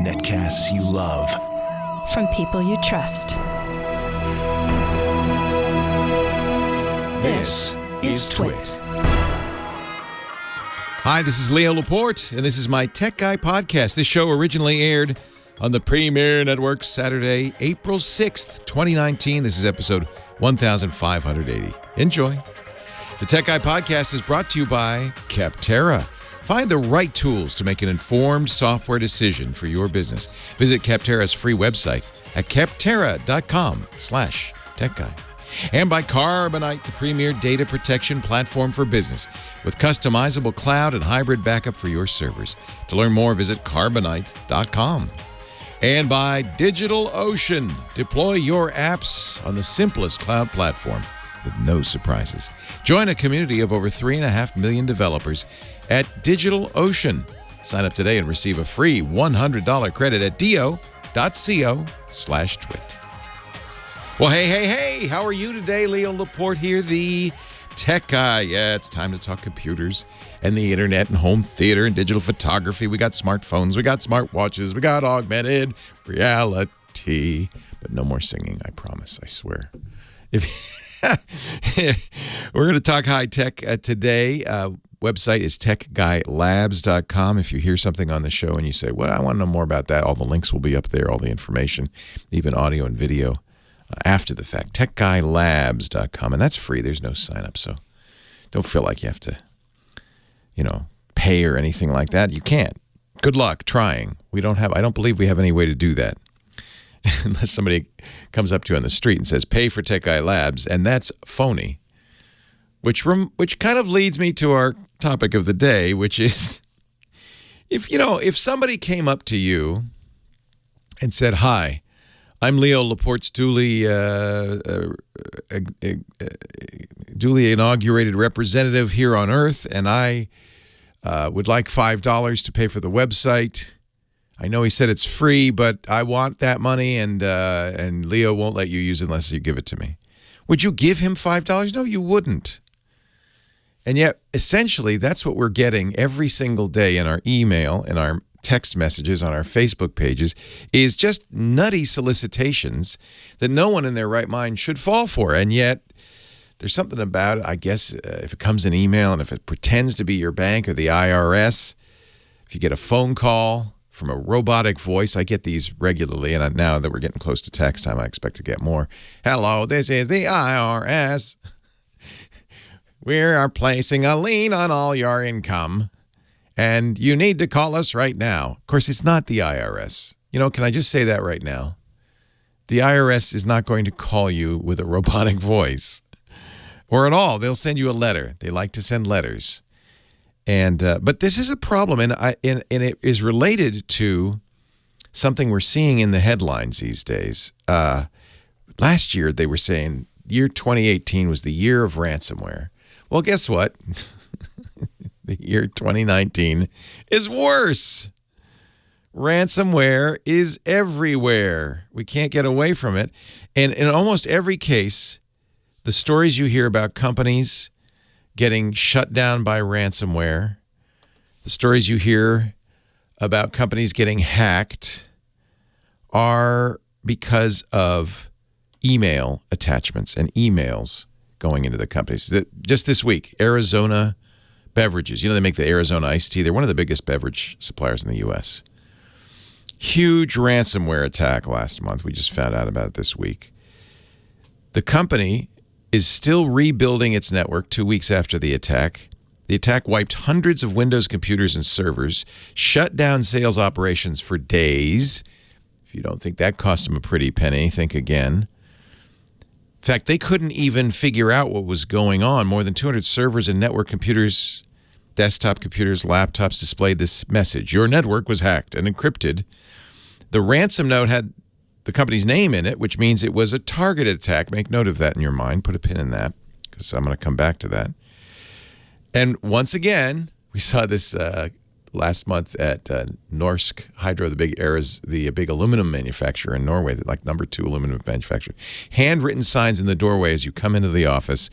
Netcasts you love. From people you trust. This is Twit. Hi, this is Leo Laporte, and this is my Tech Guy podcast. This show originally aired on the Premier Network Saturday, April 6th, 2019. This is episode 1580. Enjoy. The Tech Guy podcast is brought to you by Capterra. Find the right tools to make an informed software decision for your business. Visit Capterra's free website at capterra.com/techguy. And by Carbonite, the premier data protection platform for business with customizable cloud and hybrid backup for your servers. To learn more, visit carbonite.com. And by DigitalOcean. Deploy your apps on the simplest cloud platform with no surprises. Join a community of over 3.5 million developers at DigitalOcean. Sign up today and receive a free $100 credit at do.co/twit. Well, hey, how are you today? Leo Laporte here, the Tech Guy. Yeah, it's time to talk computers and the internet and home theater and digital photography. We got smartphones, we got smartwatches, we got augmented reality. But no more singing, I promise, I swear. We're going to talk high tech today. Website is techguylabs.com. If you hear something on the show and you say, well, I want to know more about that, all the links will be up there, all the information, even audio and video. After the fact, techguylabs.com, and that's free. There's no sign up, so don't feel like you have to, pay or anything like that. You can't. Good luck trying. I don't believe we have any way to do that unless somebody comes up to you on the street and says, pay for Tech Guy Labs, and that's phony, which kind of leads me to our topic of the day, which is if somebody came up to you and said, hi, I'm Leo Laporte's duly inaugurated representative here on Earth, and I would like $5 to pay for the website. I know he said it's free, but I want that money, and Leo won't let you use it unless you give it to me. Would you give him $5? No, you wouldn't. And yet, essentially, that's what we're getting every single day in our email, in our text messages, on our Facebook pages, is just nutty solicitations that no one in their right mind should fall for. And yet there's something about it, I guess, if it comes in email and if it pretends to be your bank or the IRS, if you get a phone call from a robotic voice, I get these regularly, and now that we're getting close to tax time, I expect to get more. Hello, this is the IRS. We are placing a lien on all your income, and you need to call us right now. Of course, it's not the IRS. Can I just say that right now? The IRS is not going to call you with a robotic voice. Or at all. They'll send you a letter. They like to send letters. But this is a problem, and it is related to something we're seeing in the headlines these days. Last year, they were saying year 2018 was the year of ransomware. Well, guess what? The year 2019 is worse. Ransomware is everywhere. We can't get away from it. And in almost every case, the stories you hear about companies getting shut down by ransomware, the stories you hear about companies getting hacked are because of email attachments and emails going into the companies. Just this week, Arizona Beverages. They make the Arizona iced tea. They're one of the biggest beverage suppliers in the U.S. Huge ransomware attack last month. We just found out about it this week. The company is still rebuilding its network 2 weeks after the attack. The attack wiped hundreds of Windows computers and servers, shut down sales operations for days. If you don't think that cost them a pretty penny, think again. In fact, they couldn't even figure out what was going on. More than 200 servers and network computers, desktop computers, laptops displayed this message. Your network was hacked and encrypted. The ransom note had the company's name in it, which means it was a targeted attack. Make note of that in your mind. Put a pin in that, because I'm going to come back to that. And once again, we saw this last month at Norsk Hydro, the big aluminum manufacturer in Norway, like #2 aluminum manufacturer. Handwritten signs in the doorway as you come into the office.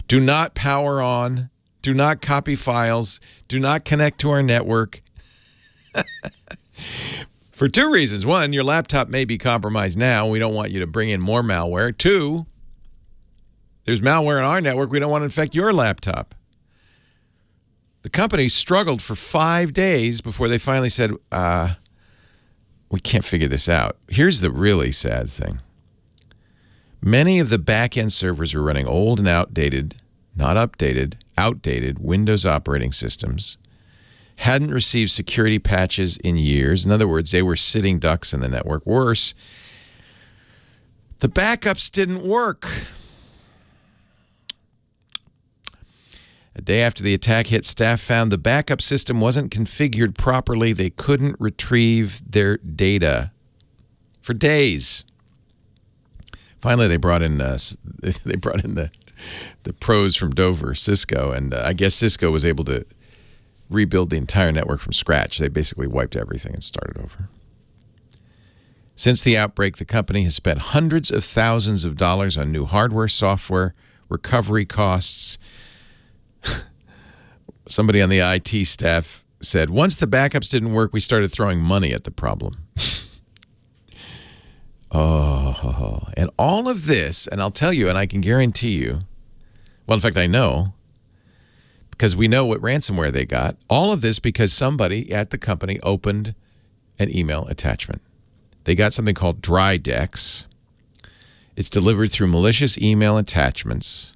Do not power on. Do not copy files. Do not connect to our network. For two reasons. One, your laptop may be compromised now. We don't want you to bring in more malware. Two, there's malware in our network. We don't want to infect your laptop. The company struggled for 5 days before they finally said, we can't figure this out. Here's the really sad thing. Many of the back-end servers were running old and outdated, not updated, outdated Windows operating systems, hadn't received security patches in years. In other words, they were sitting ducks in the network. Worse, the backups didn't work. A day after the attack hit, staff found the backup system wasn't configured properly. They couldn't retrieve their data for days. Finally, they brought in the pros from Dover, Cisco, and I guess Cisco was able to rebuild the entire network from scratch. They basically wiped everything and started over. Since the outbreak, the company has spent hundreds of thousands of dollars on new hardware, software, recovery costs. Somebody on the IT staff said, once the backups didn't work, we started throwing money at the problem. And all of this, and I'll tell you, and I can guarantee you, well, in fact, I know, because we know what ransomware they got, all of this because somebody at the company opened an email attachment. They got something called dry decks. It's delivered through malicious email attachments.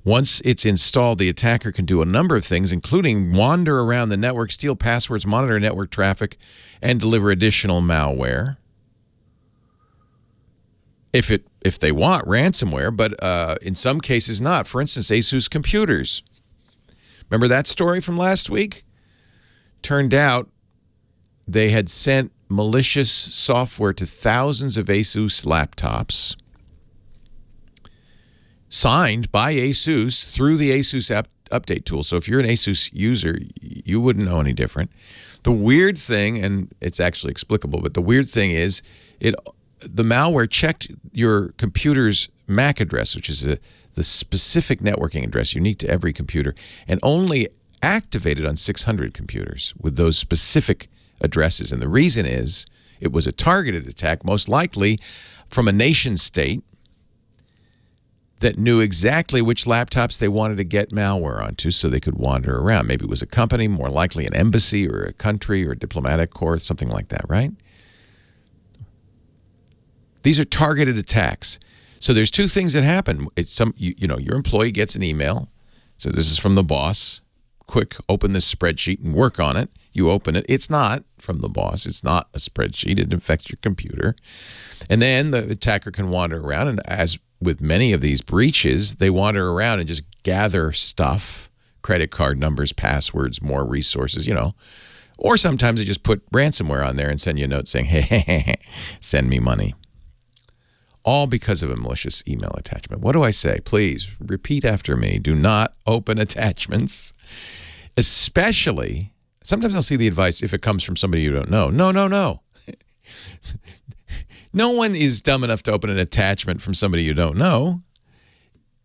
Once it's installed, the attacker can do a number of things, including wander around the network, steal passwords, monitor network traffic, and deliver additional malware. If they want ransomware, but in some cases not. For instance, Asus computers. Remember that story from last week? Turned out they had sent malicious software to thousands of Asus laptops, signed by Asus through the Asus update tool. So if you're an Asus user, you wouldn't know any different. The weird thing, and it's actually explicable, but the weird thing is the malware checked your computer's MAC address, which is the specific networking address unique to every computer, and only activated on 600 computers with those specific addresses. And the reason is it was a targeted attack, most likely from a nation state that knew exactly which laptops they wanted to get malware onto so they could wander around. Maybe it was a company, more likely an embassy or a country or a diplomatic corps, something like that, right? These are targeted attacks. So there's two things that happen. It's your employee gets an email. So this is from the boss. Quick, open this spreadsheet and work on it. You open it. It's not from the boss. It's not a spreadsheet. It infects your computer. And then the attacker can wander around. And as with many of these breaches, they wander around and just gather stuff, credit card numbers, passwords, more resources, Or sometimes they just put ransomware on there and send you a note saying, hey, send me money. All because of a malicious email attachment. What do I say? Please repeat after me. Do not open attachments. Especially, sometimes I'll see the advice if it comes from somebody you don't know. No. No one is dumb enough to open an attachment from somebody you don't know.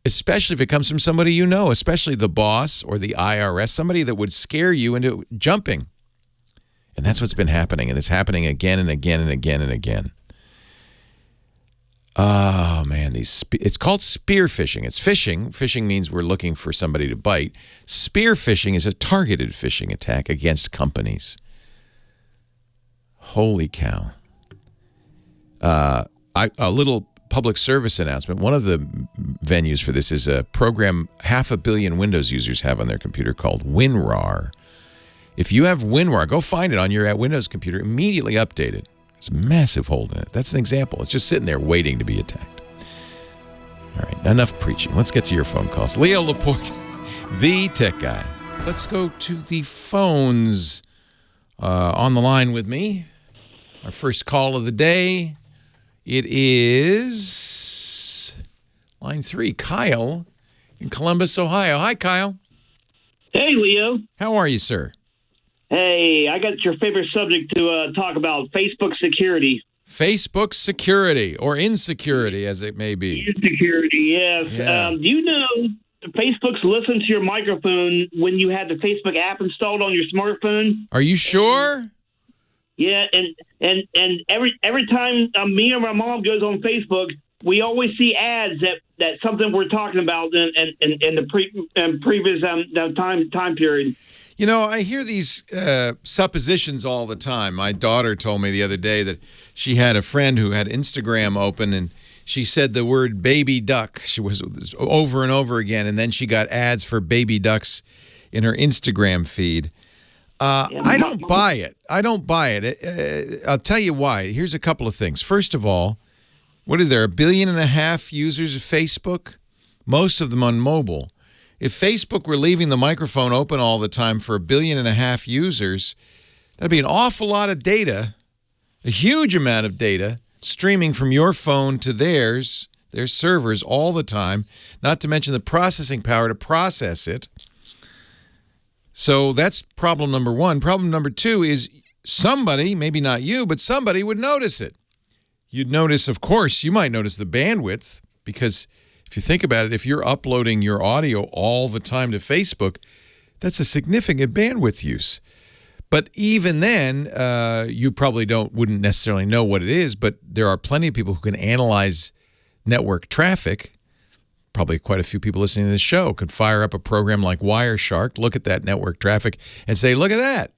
Especially if it comes from somebody you know, especially the boss or the IRS, somebody that would scare you into jumping. And that's what's been happening. And it's happening again and again and again and again. Oh, man, it's called spear phishing. It's phishing. Phishing means we're looking for somebody to bite. Spear phishing is a targeted phishing attack against companies. Holy cow. A little public service announcement. One of the venues for this is a program 500 million Windows users have on their computer called WinRAR. If you have WinRAR, go find it on your Windows computer. Immediately update it. It's a massive hole in it. That's an example. It's just sitting there waiting to be attacked. All right, enough preaching. Let's get to your phone calls. Leo Laporte, the tech guy. Let's go to the phones on the line with me. Our first call of the day. It is line 3, Kyle in Columbus, Ohio. Hi, Kyle. Hey, Leo. How are you, sir? Hey, I got your favorite subject to talk about, Facebook security. Facebook security, or insecurity, as it may be. Insecurity, yes. Yeah. Do you know Facebook's listen to your microphone when you have the Facebook app installed on your smartphone. Are you sure? Yeah, and every time me or my mom goes on Facebook, we always see ads that something we're talking about in the previous time period. You know, I hear these suppositions all the time. My daughter told me the other day that she had a friend who had Instagram open, and she said the word baby duck. She was over and over again, and then she got ads for baby ducks in her Instagram feed. I don't buy it. I don't buy it. I'll tell you why. Here's a couple of things. First of all, what are there, 1.5 billion users of Facebook? Most of them on mobile. If Facebook were leaving the microphone open all the time for 1.5 billion users, that'd be an awful lot of data, a huge amount of data, streaming from your phone to theirs, their servers all the time, not to mention the processing power to process it. So that's problem number one. Problem number two is somebody, maybe not you, but somebody would notice it. You'd notice, of course, you might notice the bandwidth, because if you think about it, if you're uploading your audio all the time to Facebook, that's a significant bandwidth use. But even then, you probably wouldn't necessarily know what it is, but there are plenty of people who can analyze network traffic. Probably quite a few people listening to this show could fire up a program like Wireshark, look at that network traffic, and say, look at that.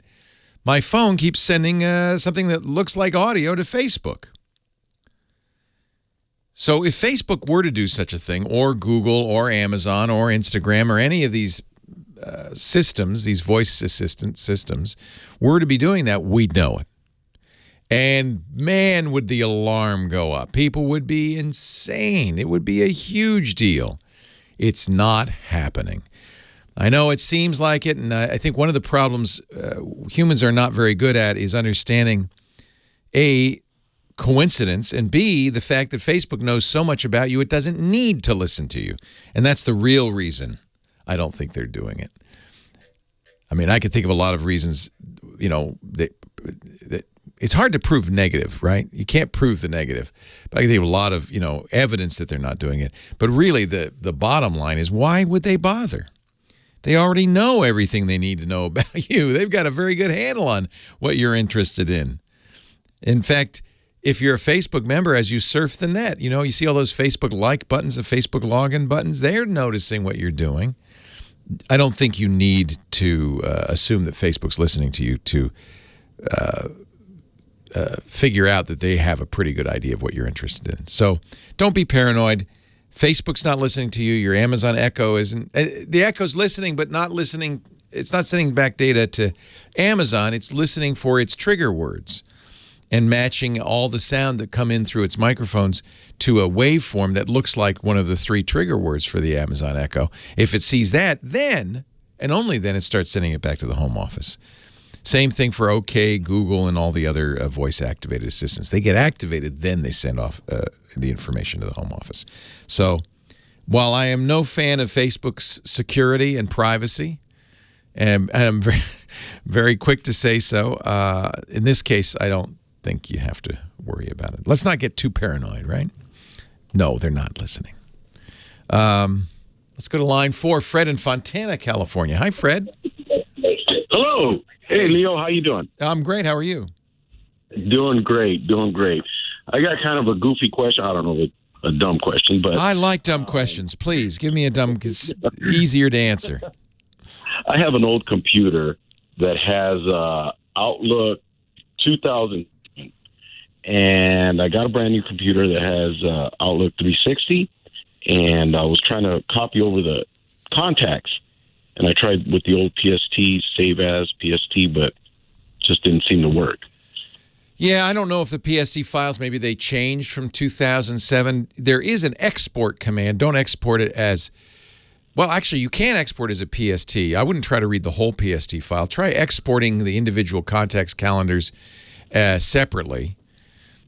My phone keeps sending something that looks like audio to Facebook. So if Facebook were to do such a thing, or Google, or Amazon, or Instagram, or any of these systems, these voice assistant systems, were to be doing that, we'd know it. And man, would the alarm go up. People would be insane. It would be a huge deal. It's not happening. I know it seems like it, and I think one of the problems humans are not very good at is understanding, A, coincidence, and B, the fact that Facebook knows so much about you it doesn't need to listen to you. And that's the real reason I don't think they're doing it. I mean, I could think of a lot of reasons, that it's hard to prove negative, right? You can't prove the negative. But I can think of a lot of, evidence that they're not doing it. But really, the bottom line is, why would they bother? They already know everything they need to know about you. They've got a very good handle on what you're interested in. In fact, if you're a Facebook member, as you surf the net, you see all those Facebook like buttons and Facebook login buttons, they're noticing what you're doing. I don't think you need to assume that Facebook's listening to you to figure out that they have a pretty good idea of what you're interested in. So don't be paranoid. Facebook's not listening to you. Your Amazon Echo isn't. The Echo's listening, but not listening. It's not sending back data to Amazon. It's listening for its trigger words and matching all the sound that come in through its microphones to a waveform that looks like one of the 3 trigger words for the Amazon Echo. If it sees that, then, and only then, it starts sending it back to the home office. Same thing for OK, Google, and all the other voice-activated assistants. They get activated, then they send off the information to the home office. So while I am no fan of Facebook's security and privacy, and I'm very, very quick to say so, in this case, I don't think you have to worry about it. Let's not get too paranoid, right? No, they're not listening. Let's go to line 4, Fred in Fontana, California. Hi, Fred. Hello. Hey, Leo. How you doing? I'm great. How are you? Doing great. I got kind of a goofy question. I don't know, a dumb question, but I like dumb questions. Please give me a dumb. It's easier to answer. I have an old computer that has Outlook 2000, and I got a brand new computer that has Outlook 360, and I was trying to copy over the contacts, and I tried with the old PST, save as PST, but just didn't seem to work. Yeah, I don't know if the PST files, maybe they changed from 2007. There is an export command. Don't export it as, well, actually, you can export as a PST. I wouldn't try to read the whole PST file. Try exporting the individual contacts calendars separately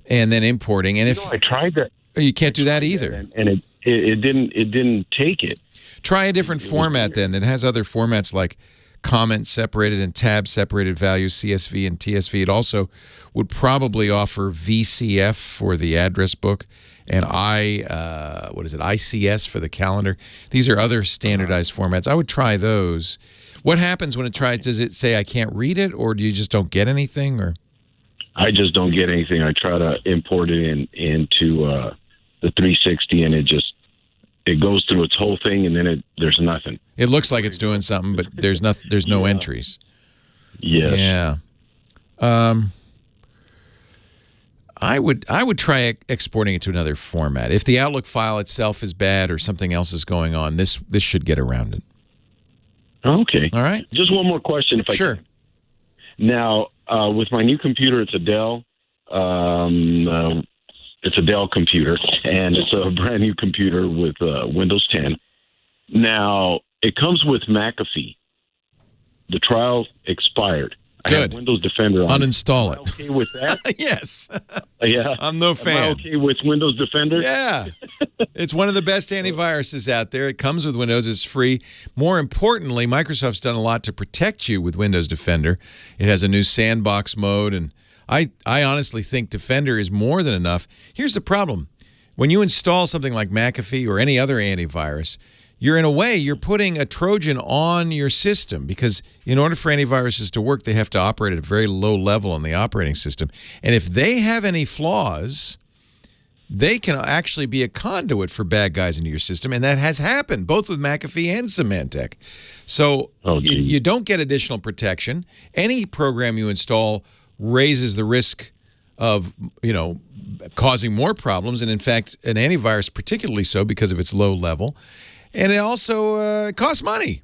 and then importing. And if I tried that. You can't do that either. And it didn't take it. Try a different format then that has other formats like comment separated and tab separated values, CSV and TSV. It also would probably offer VCF for the address book and ICS for the calendar. These are other standardized formats. I would try those. What happens when it tries? Does it say I can't read it, or do you just don't get anything? Or I just don't get anything. I try to import it into the 360, and it goes through its whole thing, and then there's nothing. It looks like it's doing something, but there's nothing. There's no entries. Yes. Yeah. I would try exporting it to another format. If the Outlook file itself is bad or something else is going on, this should get around it. Okay. All right. Just one more question, if I Sure. can. Now, with my new computer, it's a Dell. It's a Dell computer, and it's a brand new computer with Windows 10. Now, it comes with McAfee. The trial expired. I have Good. Windows Defender on. Uninstall Am I okay with that? Yes. Yeah. I'm no fan. Am I okay with Windows Defender? Yeah. It's one of the best antiviruses out there. It comes with Windows. It's free. More importantly, Microsoft's done a lot to protect you with Windows Defender. It has a new sandbox mode, and I honestly think Defender is more than enough. Here's the problem. When you install something like McAfee or any other antivirus, you're putting a Trojan on your system, because in order for antiviruses to work, they have to operate at a very low level on the operating system. And if they have any flaws, they can actually be a conduit for bad guys into your system, and that has happened both with McAfee and Symantec. So you don't get additional protection. Any program you install raises the risk of, causing more problems, and in fact, an antivirus particularly so because of its low level. And it also costs money.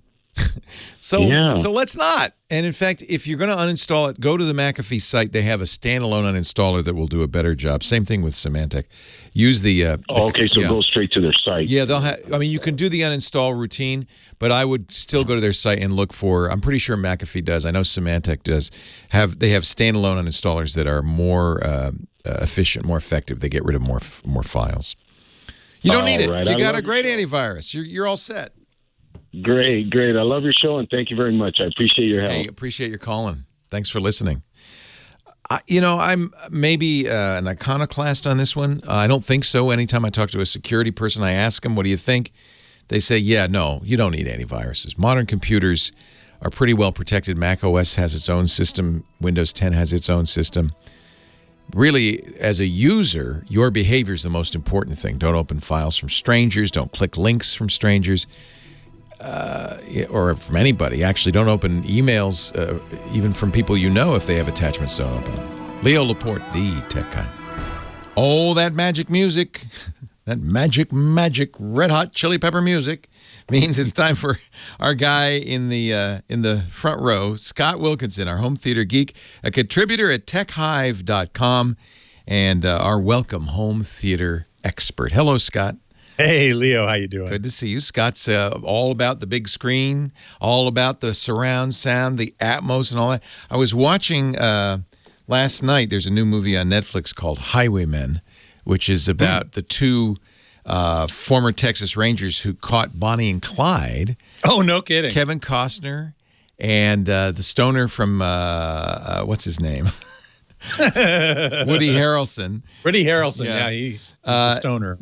So let's not. And in fact, if you're going to uninstall it, go to the McAfee site. They have a standalone uninstaller that will do a better job. Same thing with Symantec. Use the okay, so go straight to their site. Yeah, they'll have. I mean, you can do the uninstall routine, but I would still go to their site and look for. I'm pretty sure McAfee does. I know Symantec does. They have standalone uninstallers that are more efficient, more effective. They get rid of more files. You don't need it. Right. You got a great antivirus. You're all set. Great. I love your show, and thank you very much. I appreciate your help. Hey, appreciate your calling. Thanks for listening. I'm maybe an iconoclast on this one. I don't think so. Anytime I talk to a security person, I ask them, what do you think? They say, yeah, no, you don't need antiviruses. Modern computers are pretty well protected. Mac OS has its own system. Windows 10 has its own system. Really, as a user, your behavior is the most important thing. Don't open files from strangers. Don't click links from strangers or from anybody. Actually, don't open emails, even from people you know. If they have attachments, don't open them. Leo Laporte, the tech guy. Oh, that magic music, that magic red hot chili pepper music means it's time for our guy in the front row, Scott Wilkinson, our home theater geek, a contributor at techhive.com, and our welcome home theater expert. Hello, Scott. Hey, Leo, how you doing? Good to see you. Scott's all about the big screen, all about the surround sound, the Atmos and all that. I was watching last night, there's a new movie on Netflix called Highwaymen, which is about the two former Texas Rangers who caught Bonnie and Clyde. Oh, no kidding. Kevin Costner and the stoner from, what's his name? Woody Harrelson. Woody Harrelson, yeah he's the stoner.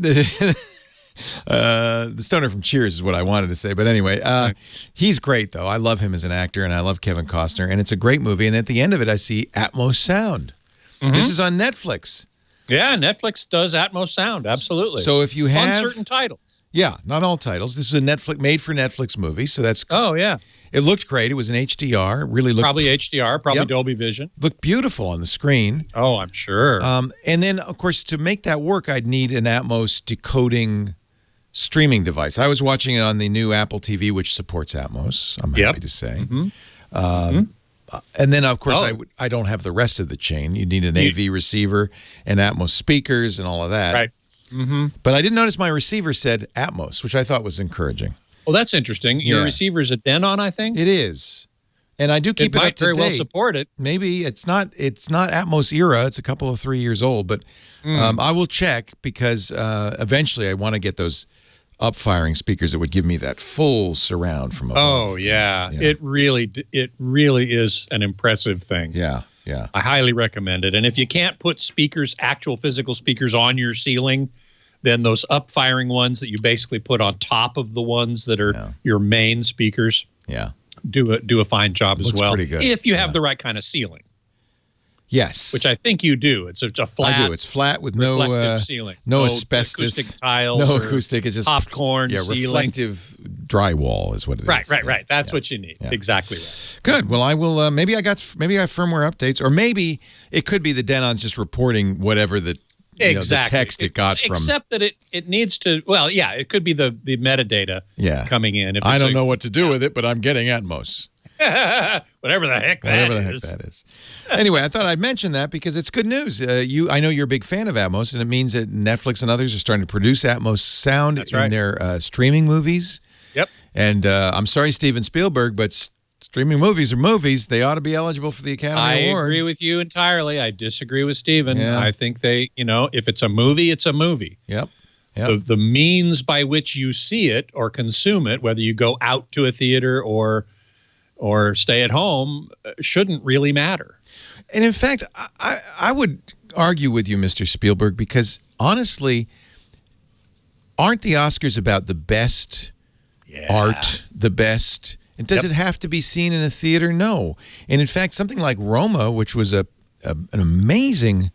The stoner from Cheers is what I wanted to say. But anyway, he's great, though. I love him as an actor, and I love Kevin Costner. And it's a great movie. And at the end of it, I see Atmos sound. This is on Netflix. Yeah, Netflix does Atmos sound, absolutely. So if you have... on certain titles. Yeah, not all titles. This is a made-for-Netflix movie, so that's... Oh, yeah. It looked great. It was an HDR. It really looked... Probably HDR, probably Dolby Vision. Looked beautiful on the screen. Oh, I'm sure. And then, of course, to make that work, I'd need an Atmos decoding streaming device. I was watching it on the new Apple TV, which supports Atmos, I'm happy to say. And then, of course, I don't have the rest of the chain. You need an AV receiver and Atmos speakers and all of that. Right. But I did notice my receiver said Atmos, which I thought was encouraging. Well, that's interesting. Your receiver is a Denon, I think? It is. And I do keep it up to date. It might very well support it. Maybe it's not Atmos era. It's a couple of 3 years old. But I will check because eventually I want to get those up-firing speakers that would give me that full surround from above. Oh, yeah. It really is an impressive thing. Yeah. I highly recommend it. And if you can't put speakers, actual physical speakers on your ceiling, then those up-firing ones that you basically put on top of the ones that are your main speakers do a fine job as well. Pretty good. If you have the right kind of ceiling. Yes. Which I think you do. It's a flat. I do. It's flat with no ceiling. No asbestos. Acoustic tiles. No acoustic. It's just popcorn ceiling. Reflective drywall is what it is. Right. That's what you need. Exactly right. Good. Well, I will. Maybe I have firmware updates, or maybe it could be the Denon's just reporting whatever the the text it got from. Except that it needs to. Well, yeah, it could be the metadata coming in. I don't know what to do with it, but I'm getting Atmos. Whatever the heck that is. Anyway, I thought I'd mention that because it's good news. I know you're a big fan of Atmos, and it means that Netflix and others are starting to produce Atmos sound in their streaming movies. Yep. And I'm sorry, Steven Spielberg, but streaming movies are movies. They ought to be eligible for the Academy Award. I agree with you entirely. I disagree with Steven. Yeah. I think they, if it's a movie, it's a movie. Yep. The means by which you see it or consume it, whether you go out to a theater or stay at home, shouldn't really matter. And in fact, I would argue with you, Mr. Spielberg, because honestly, aren't the Oscars about the best art, the best? And does it have to be seen in a theater? No. And in fact, something like Roma, which was an amazing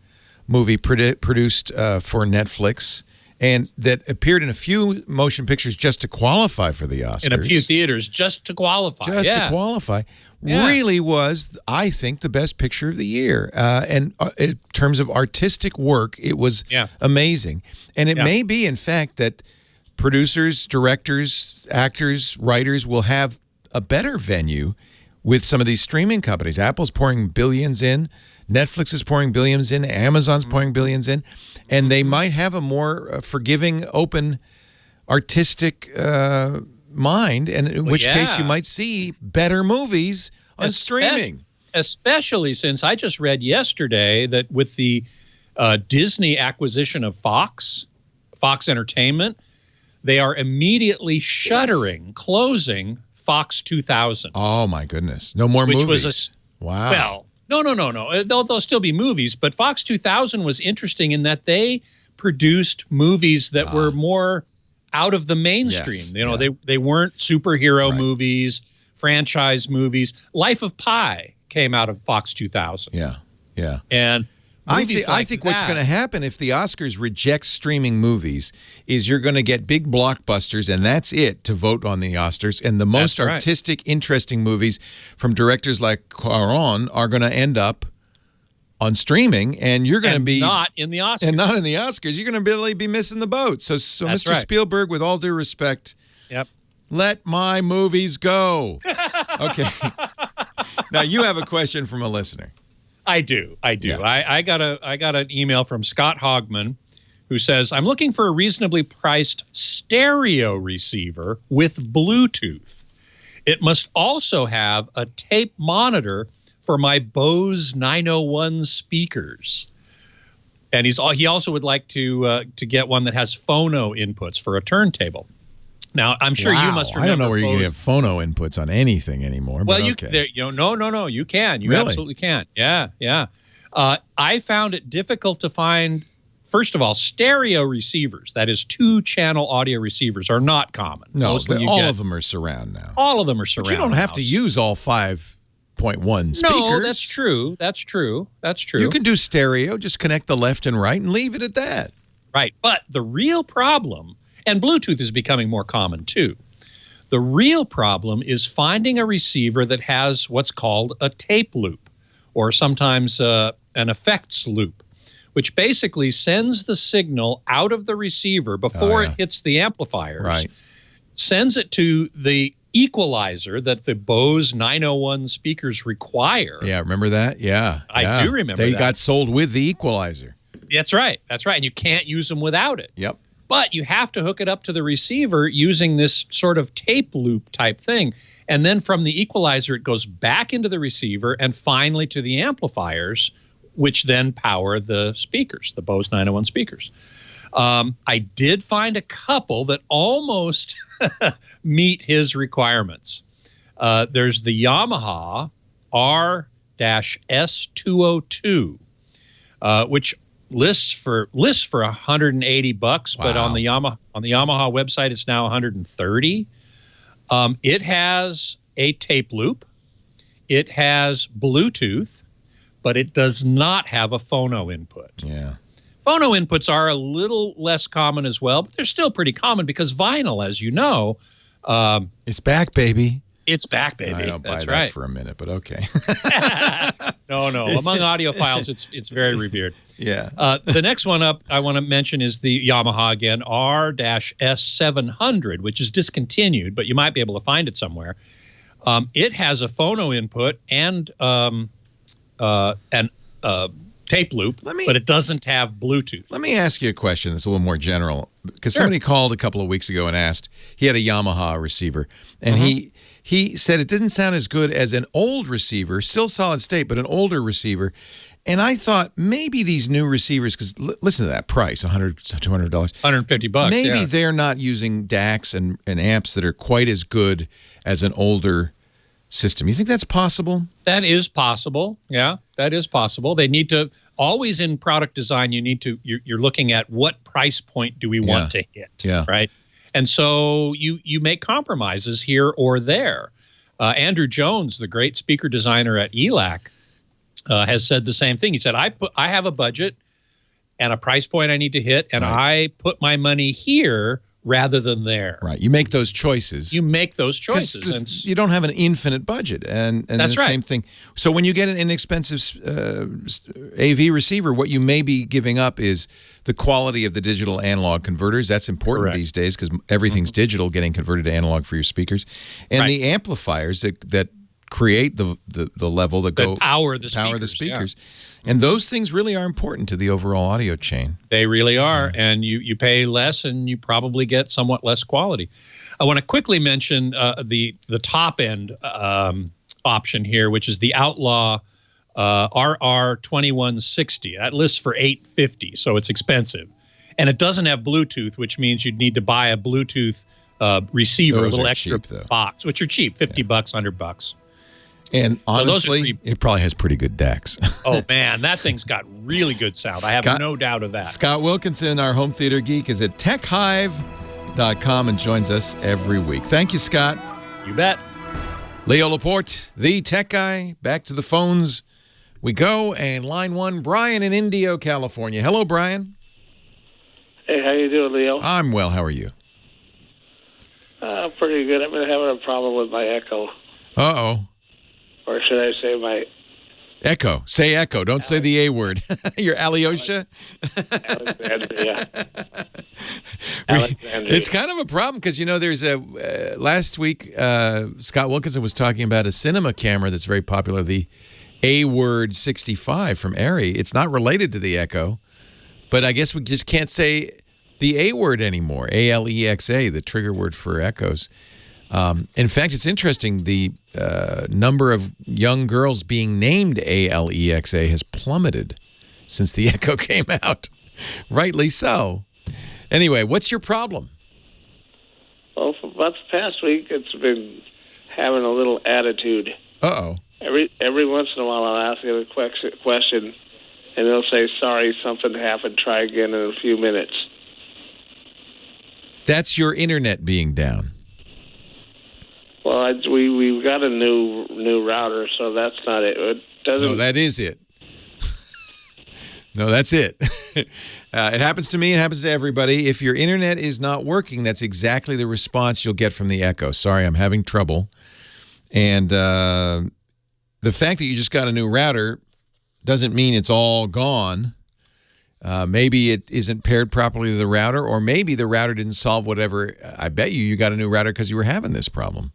movie produced for Netflix, and that appeared in a few motion pictures just to qualify for the Oscars. In a few theaters just to qualify. To qualify. Really was, I think, the best picture of the year. And in terms of artistic work, it was amazing. And it may be, in fact, that producers, directors, actors, writers will have a better venue with some of these streaming companies. Apple's pouring billions in. Netflix is pouring billions in. Amazon's pouring billions in. And they might have a more forgiving, open, artistic mind, and in which case you might see better movies on streaming. Especially since I just read yesterday that with the Disney acquisition of Fox Entertainment, they are immediately shuttering, closing Fox 2000. Oh, my goodness. No more movies. Wow. Well, no. There'll still be movies, but Fox 2000 was interesting in that they produced movies that were more out of the mainstream. They weren't superhero movies, franchise movies. Life of Pi came out of Fox 2000. Yeah. And I think what's going to happen if the Oscars reject streaming movies is you're going to get big blockbusters, and that's it to vote on the Oscars. And the most artistic, interesting movies from directors like Cuarón are going to end up on streaming, and you're going to be not in the Oscars. And not in the Oscars. You're going to really be missing the boat. So Mr. Spielberg, with all due respect, let my movies go. Okay. Now you have a question from a listener. I do. Yeah. I got an email from Scott Hogman who says, I'm looking for a reasonably priced stereo receiver with Bluetooth. It must also have a tape monitor for my Bose 901 speakers. And he also would like to get one that has phono inputs for a turntable. Now, I'm sure you must remember. I don't know where you can have phono inputs on anything anymore. Well, no, you can. You absolutely can. Yeah. I found it difficult to find, first of all, stereo receivers, that is 2-channel audio receivers, are not common. No, all of them are surround now. All of them are surround. But you don't have to use all 5.1 speakers. No, that's true. You can do stereo, just connect the left and right and leave it at that. Right. But the real problem, and Bluetooth is becoming more common too, the real problem is finding a receiver that has what's called a tape loop, or sometimes an effects loop, which basically sends the signal out of the receiver before it hits the amplifiers, sends it to the equalizer that the Bose 901 speakers require. Yeah, remember that? Yeah. I do remember that. They got sold with the equalizer. That's right. And you can't use them without it. Yep. But you have to hook it up to the receiver using this sort of tape loop type thing. And then from the equalizer, it goes back into the receiver and finally to the amplifiers which then power the speakers, the Bose 901 speakers. I did find a couple that almost meet his requirements. There's the Yamaha R-S202, which lists for $180, but on the Yamaha website it's now $130. It has a tape loop. It has Bluetooth, but it does not have a phono input. Yeah. Phono inputs are a little less common as well, but they're still pretty common because vinyl, as you know, it's back, baby. It's back, baby. I don't buy that for a minute, but okay. No. Among audiophiles, it's very revered. Yeah. The next one up I want to mention is the Yamaha again, R-S700, which is discontinued, but you might be able to find it somewhere. It has a phono input and tape loop, but it doesn't have Bluetooth. Let me ask you a question that's a little more general, because somebody called a couple of weeks ago and asked. He had a Yamaha receiver, and he said it didn't sound as good as an old receiver, still solid state, but an older receiver. And I thought maybe these new receivers, because listen to that price, $100, $200. $150. Maybe they're not using DACs and amps that are quite as good as an older system. You think that's possible? That is possible. Yeah, that is possible. They need to always in product design. You're looking at what price point do we want to hit? Yeah. Right. And so you make compromises here or there. Andrew Jones, the great speaker designer at ELAC, has said the same thing. He said, I have a budget and a price point I need to hit, and I put my money here rather than there. Right. You make those choices. You don't have an infinite budget. And that's the same thing. So when you get an inexpensive AV receiver, what you may be giving up is the quality of the digital analog converters. That's important these days because everything's digital getting converted to analog for your speakers. And the amplifiers that create the level that power the speakers. Yeah. And those things really are important to the overall audio chain. They really are. And you pay less and you probably get somewhat less quality. I want to quickly mention the top end option here, which is the Outlaw RR2160. That lists for $850, so it's expensive. And it doesn't have Bluetooth, which means you'd need to buy a Bluetooth receiver, those a little extra extra box, which are cheap, $50, $100. And honestly, it probably has pretty good DACs. Oh, man, that thing's got really good sound. I have no doubt of that. Scott Wilkinson, our home theater geek, is at techhive.com and joins us every week. Thank you, Scott. You bet. Leo Laporte, the tech guy. Back to the phones we go. And line one, Brian in Indio, California. Hello, Brian. Hey, how you doing, Leo? I'm well. How are you? Pretty good. I've been having a problem with my Echo. Uh-oh. Or should I say my... Echo. Say Echo. Don't say the A word. Your Alyosha? Alexandria. It's kind of a problem because, there's last week, Scott Wilkinson was talking about a cinema camera that's very popular, the A-Word 65 from Arri. It's not related to the Echo, but I guess we just can't say the A-word anymore, A-L-E-X-A, the trigger word for Echoes. In fact, it's interesting, the number of young girls being named A-L-E-X-A has plummeted since the Echo came out. Rightly so. Anyway, what's your problem? Well, for about the past week, it's been having a little attitude. Uh-oh. Every once in a while, I'll ask it a question, and they'll say, sorry, something happened, try again in a few minutes. That's your internet being down. Well, we got a new router, so that's not it. It doesn't. No, that is it. No, that's it. It happens to me. It happens to everybody. If your internet is not working, that's exactly the response you'll get from the Echo. Sorry, I'm having trouble. And the fact that you just got a new router doesn't mean it's all gone. Maybe it isn't paired properly to the router, or maybe the router didn't solve whatever. I bet you got a new router because you were having this problem,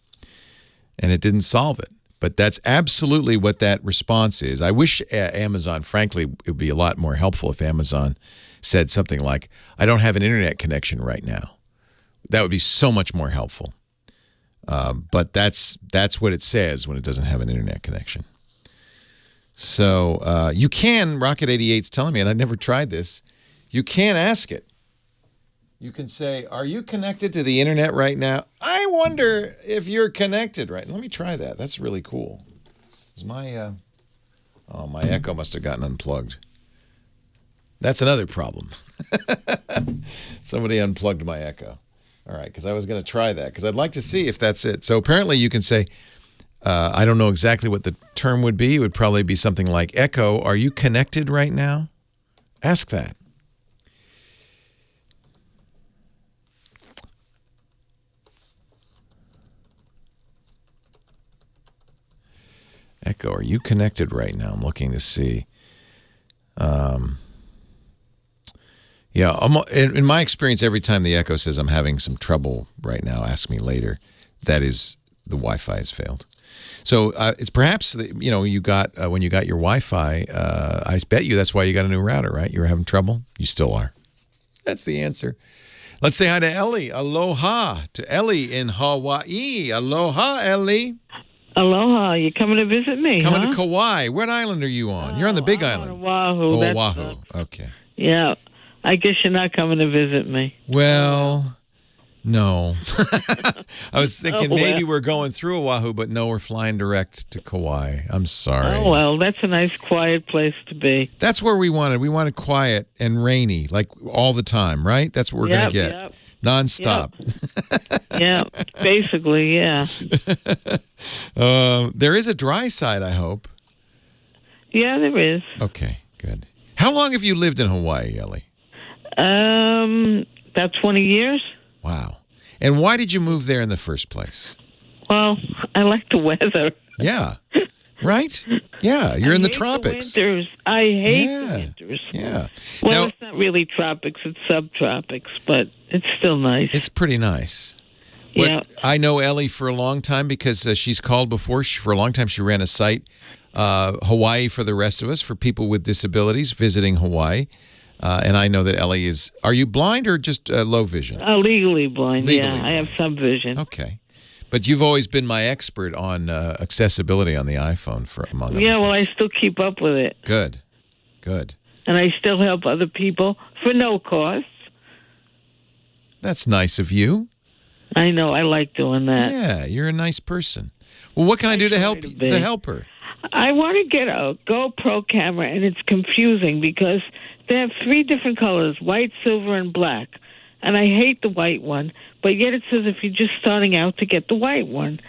and it didn't solve it. But that's absolutely what that response is. I wish Amazon, frankly, it would be a lot more helpful if Amazon said something like, I don't have an internet connection right now. That would be so much more helpful. But that's what it says when it doesn't have an internet connection. So you can, Rocket 88's telling me, and I've never tried this, you can ask it. You can say, are you connected to the internet right now? I wonder if you're connected right now. Let me try that. That's really cool. Is my my Echo must have gotten unplugged. That's another problem. Somebody unplugged my Echo. All right, because I was going to try that, because I'd like to see if that's it. So apparently you can say, I don't know exactly what the term would be. It would probably be something like, Echo, are you connected right now? Ask that. Echo, are you connected right now? I'm looking to see. Yeah, in my experience, every time the Echo says I'm having some trouble right now, ask me later, that is the Wi-Fi has failed. So it's perhaps that, you got when you got your Wi-Fi, I bet you that's why you got a new router, right? You were having trouble? You still are. That's the answer. Let's say hi to Ellie. Aloha to Ellie in Hawaii. Aloha, Ellie. Aloha, you coming to visit me? Coming to Kauai. What island are you on? You're on the Big Island. On Oahu. Oh, Oahu. Okay. Yeah. I guess you're not coming to visit me. Well, no. I was thinking maybe we're going through Oahu, but no, we're flying direct to Kauai. I'm sorry. Oh, well, that's a nice, quiet place to be. That's where we wanted. We wanted quiet and rainy, like all the time, right? That's what we're going to get. Yep. Nonstop. Yeah, basically, yeah. There is a dry side, I hope. Yeah, there is. Okay, good. How long have you lived in Hawaii, Ellie? About 20 years. Wow. And why did you move there in the first place? Well, I like the weather. Yeah. Right? Yeah, you're in the tropics. The winters. I hate the winters. Yeah. Well, now, it's not really tropics, it's subtropics, but it's still nice. It's pretty nice. Yeah. I know Ellie for a long time because she's called before. For a long time, she ran a site, Hawaii for the Rest of Us, for people with disabilities visiting Hawaii. And I know that Ellie is, are you blind or just low vision? Legally blind, Legally blind. I have some vision. Okay. But you've always been my expert on accessibility on the iPhone, for among other things. Well, I still keep up with it. Good. Good. And I still help other people for no cost. That's nice of you. I know. I like doing that. Yeah, you're a nice person. Well, what can I do to help her? I want to get a GoPro camera, and it's confusing because they have 3 different colors, white, silver, and black. And I hate the white one, but yet it says if you're just starting out to get the white one.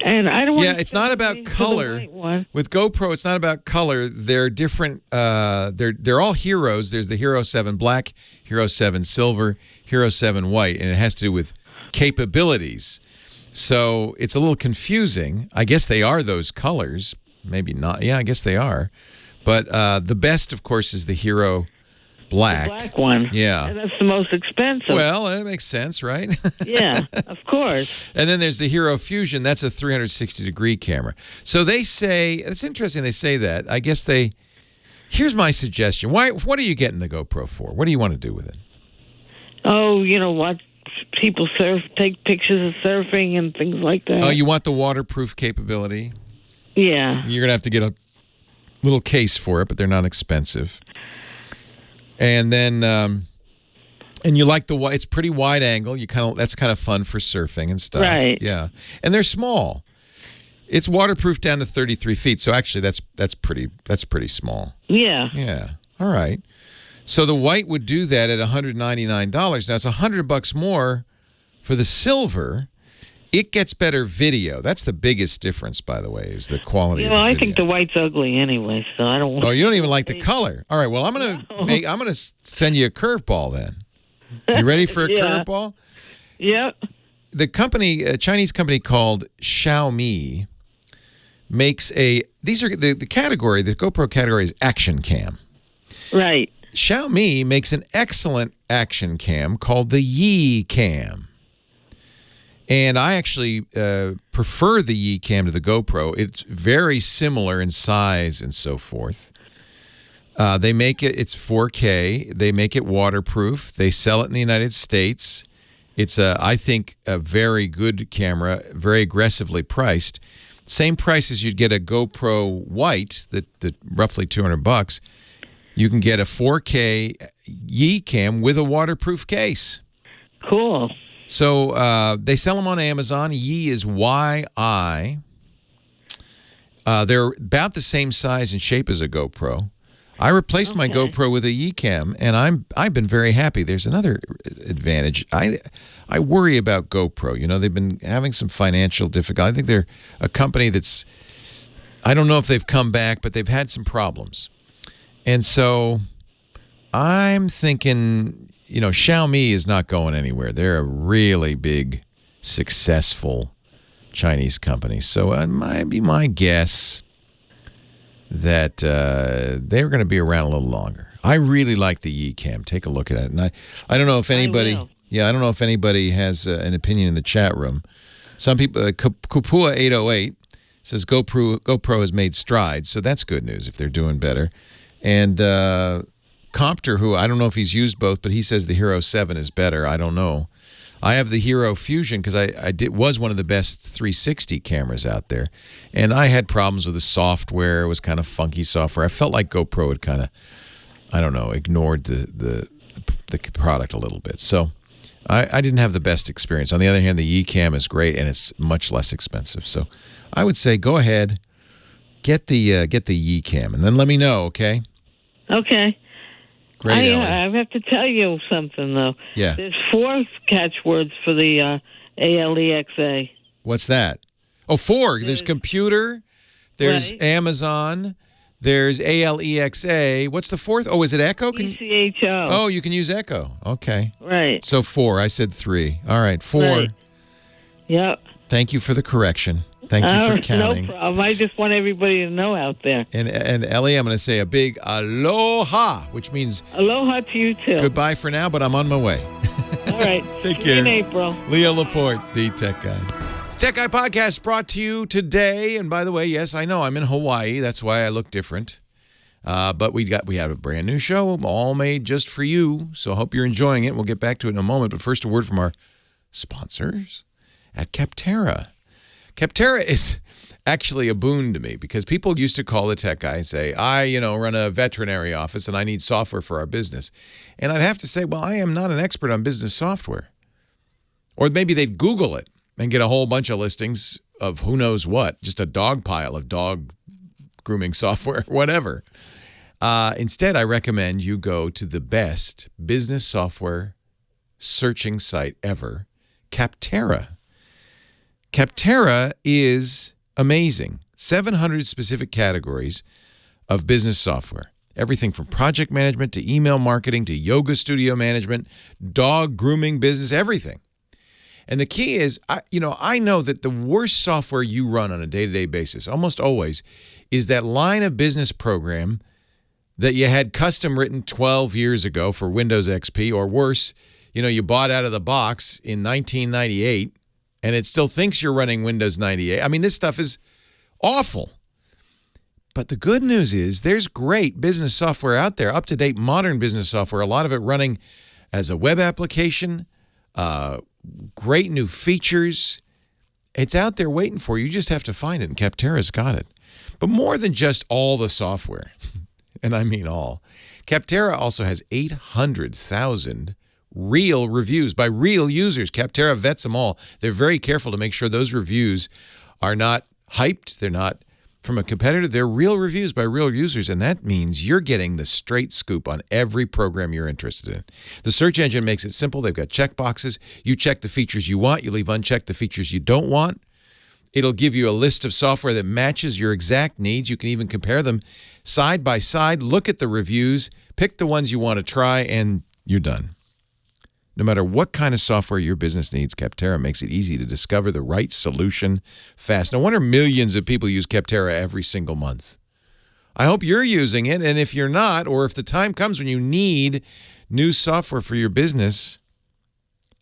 And I don't want to. It's not about color. With GoPro, it's not about color. They're different. They're all heroes. There's the Hero 7 Black, Hero 7 Silver, Hero 7 White, and it has to do with capabilities. So it's a little confusing. I guess they are those colors. Maybe not. Yeah, I guess they are. But the best, of course, is the Hero Black. The black one. Yeah. And that's the most expensive. Well, that makes sense, right? Yeah, of course. And then there's the Hero Fusion. That's a 360-degree camera. So they say, it's interesting they say that. I guess here's my suggestion. What are you getting the GoPro for? What do you want to do with it? Oh, watch people surf, take pictures of surfing and things like that. Oh, you want the waterproof capability? Yeah. You're going to have to get a little case for it, but they're not expensive. And then, and you like it's pretty wide angle. That's kind of fun for surfing and stuff. Right. Yeah. And they're small. It's waterproof down to 33 feet. So actually that's pretty small. Yeah. Yeah. All right. So the white would do that at $199. Now it's $100 more for the silver. It gets better video. That's the biggest difference, by the way, is the quality of the video. I think the white's ugly anyway, so I don't want. Oh, you don't even like the color. All right, well, I'm gonna send you a curveball then. You ready for a curveball? Yep. The company, a Chinese company called Xiaomi, makes these are the category, the GoPro category is action cam. Right. Xiaomi makes an excellent action cam called the Yi Cam. And I actually prefer the Yi Cam to the GoPro. It's very similar in size and so forth. They make it's 4K. They make it waterproof. They sell it in the United States. It's, I think, a very good camera, very aggressively priced. Same price as you'd get a GoPro White, that roughly $200. You can get a 4K Yicam with a waterproof case. Cool. So they sell them on Amazon. Yi is Y-I. They're about the same size and shape as a GoPro. I replaced my GoPro with a Yicam, and I've been very happy. There's another advantage. I worry about GoPro. You know, they've been having some financial difficulty. I think they're a company that's, I don't know if they've come back, but they've had some problems. And so I'm thinking, you know, Xiaomi is not going anywhere. They're a really big, successful Chinese company. So it might be my guess that they're going to be around a little longer. I really like the Yicam. Take a look at it. And I don't know if anybody, I don't know if anybody has an opinion in the chat room. Some people, Kupua 808 says GoPro has made strides, so that's good news if they're doing better. And Compter, who I don't know if he's used both, but he says the Hero 7 is better. I don't know. I have the Hero Fusion because was one of the best 360 cameras out there, and I had problems with the software. It was kind of funky software. I felt like GoPro had kind of, I don't know, ignored the product a little bit. So I didn't have the best experience. On the other hand, the Yicam is great, and it's much less expensive. So I would say go ahead, get the Yicam, and then let me know, okay? Okay. Great, Ellie. I have to tell you something, though. Yeah. There's 4 catchwords for the ALEXA. What's that? Oh, 4. There's computer, there's Right. Amazon, there's ALEXA. What's the 4th? Oh, is it Echo? ECHO. Oh, you can use Echo. Okay. Right. So 4. I said 3. All right, 4. Right. Yep. Thank you for the correction. Thank you for counting. No problem. I just want everybody to know out there. And Ellie, I'm going to say a big aloha, which means Aloha to you, too. goodbye for now, but I'm on my way. All right. Take See care. you in April. Leo Laporte, the Tech Guy. The Tech Guy podcast brought to you today. And by the way, yes, I know I'm in Hawaii. That's why I look different. But we have a brand new show all made just for you. So I hope you're enjoying it. We'll get back to it in a moment. But first, a word from our sponsors at Capterra. Capterra is actually a boon to me because people used to call the Tech Guy and say, I run a veterinary office and I need software for our business. And I'd have to say, well, I am not an expert on business software. Or maybe they'd Google it and get a whole bunch of listings of who knows what, just a dog pile of dog grooming software, whatever. Instead, I recommend you go to the best business software searching site ever, Capterra. Capterra is amazing. 700 specific categories of business software. Everything from project management to email marketing to yoga studio management, dog grooming business, everything. And the key is, I know that the worst software you run on a day-to-day basis, almost always, is that line of business program that you had custom written 12 years ago for Windows XP, or worse, you bought out of the box in 1998, and it still thinks you're running Windows 98. I mean, this stuff is awful. But the good news is there's great business software out there, up-to-date modern business software, a lot of it running as a web application, great new features. It's out there waiting for you. You just have to find it, and Capterra's got it. But more than just all the software, and I mean all, Capterra also has 800,000 real reviews by real users. Capterra vets them all. They're very careful to make sure those reviews are not hyped. They're not from a competitor. They're real reviews by real users, and that means you're getting the straight scoop on every program you're interested in. The search engine makes it simple. They've got checkboxes. You check the features you want. You leave unchecked the features you don't want. It'll give you a list of software that matches your exact needs. You can even compare them side by side. Look at the reviews. Pick the ones you want to try, and you're done. No matter what kind of software your business needs, Capterra makes it easy to discover the right solution fast. No wonder millions of people use Capterra every single month. I hope you're using it, and if you're not, or if the time comes when you need new software for your business,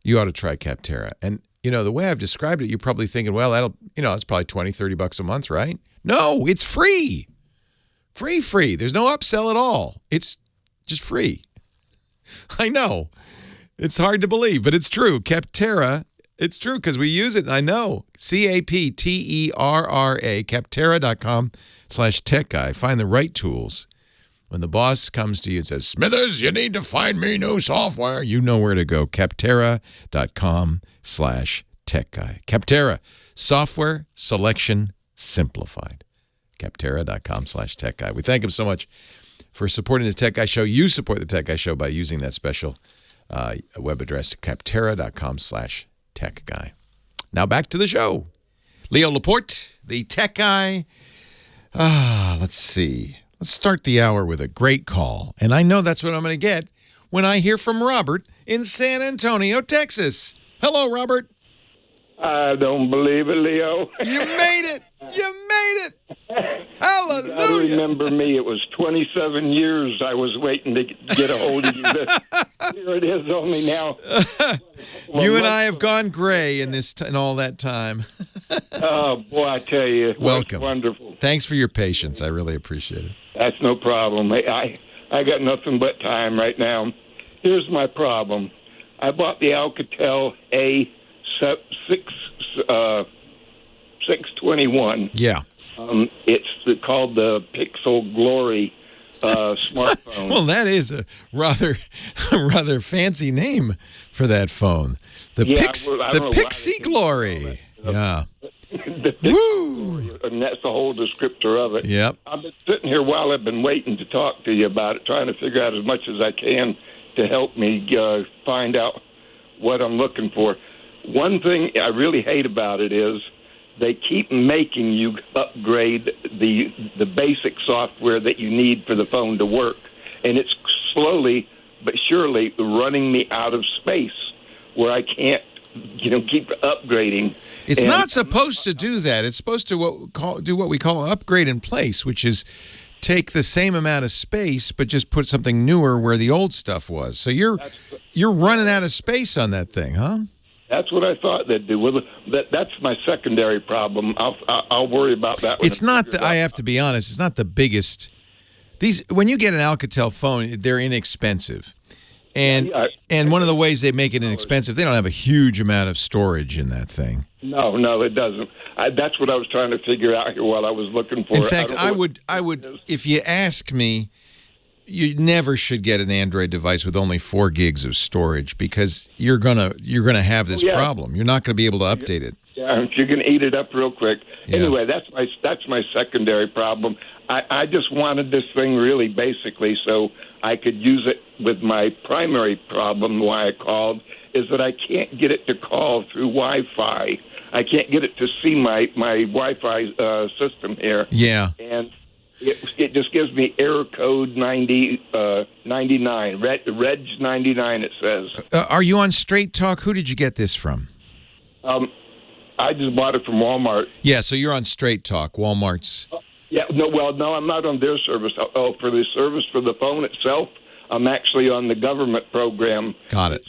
you ought to try Capterra. And, the way I've described it, you're probably thinking, well, it's probably $20, $30 a month, right? No, it's free. Free. There's no upsell at all. It's just free. I know. It's hard to believe, but it's true. Capterra It's true because we use it. I know. CAPTERRA, Capterra.com/tech guy. Find the right tools. When the boss comes to you and says, Smithers, you need to find me new software, you know where to go. Capterra.com/tech guy. Capterra, software selection simplified. Capterra.com/tech guy. We thank him so much for supporting the Tech Guy Show. You support the Tech Guy Show by using that special web address, Capterra.com/tech guy. Now back to the show. Leo Laporte, the Tech Guy. Let's see. Let's start the hour with a great call. And I know that's what I'm going to get when I hear from Robert in San Antonio, Texas. Hello, Robert. I don't believe it, Leo. You made it. You made it. Hallelujah. I remember me. It was 27 years I was waiting to get a hold of you. Here it is only now. You and I have gone gray in in all that time. Oh, boy, I tell you. Welcome. Wonderful. Thanks for your patience. I really appreciate it. That's no problem. I got nothing but time right now. Here's my problem. I bought the Alcatel A621. Yeah. It's called the Pixel Glory smartphone. Well, that is a rather fancy name for that phone. The Pixie Glory. Yeah. The Pixel Glory, and that's the whole descriptor of it. Yep. I've been sitting here while I've been waiting to talk to you about it, trying to figure out as much as I can to help me find out what I'm looking for. One thing I really hate about it is they keep making you upgrade the basic software that you need for the phone to work, and it's slowly but surely running me out of space where I can't, keep upgrading. It's not supposed to do that. It's supposed to do what we call upgrade in place, which is take the same amount of space but just put something newer where the old stuff was. So you're running out of space on that thing, huh? That's what I thought they'd do. Well, that's my secondary problem. I'll worry about that. It's not. I have to be honest. It's not the biggest. When you get an Alcatel phone, they're inexpensive, and one of the ways they make it inexpensive, they don't have a huge amount of storage in that thing. No, it doesn't. That's what I was trying to figure out here while I was looking for. In fact, I would, if you ask me, you never should get an Android device with only 4 gigs of storage because you're gonna have this problem. You're not going to be able to update it. Yeah, you're going to eat it up real quick. Yeah. Anyway, that's my secondary problem. I just wanted this thing really basically so I could use it with my primary problem. Why I called is that I can't get it to call through Wi-Fi. I can't get it to see my Wi-Fi system here. Yeah. And it just gives me error code 99, Reg 99. It says. Are you on Straight Talk? Who did you get this from? I just bought it from Walmart. Yeah, so you're on Straight Talk, Walmart's. No, I'm not on their service. Oh, for the service for the phone itself, I'm actually on the government program. Got it.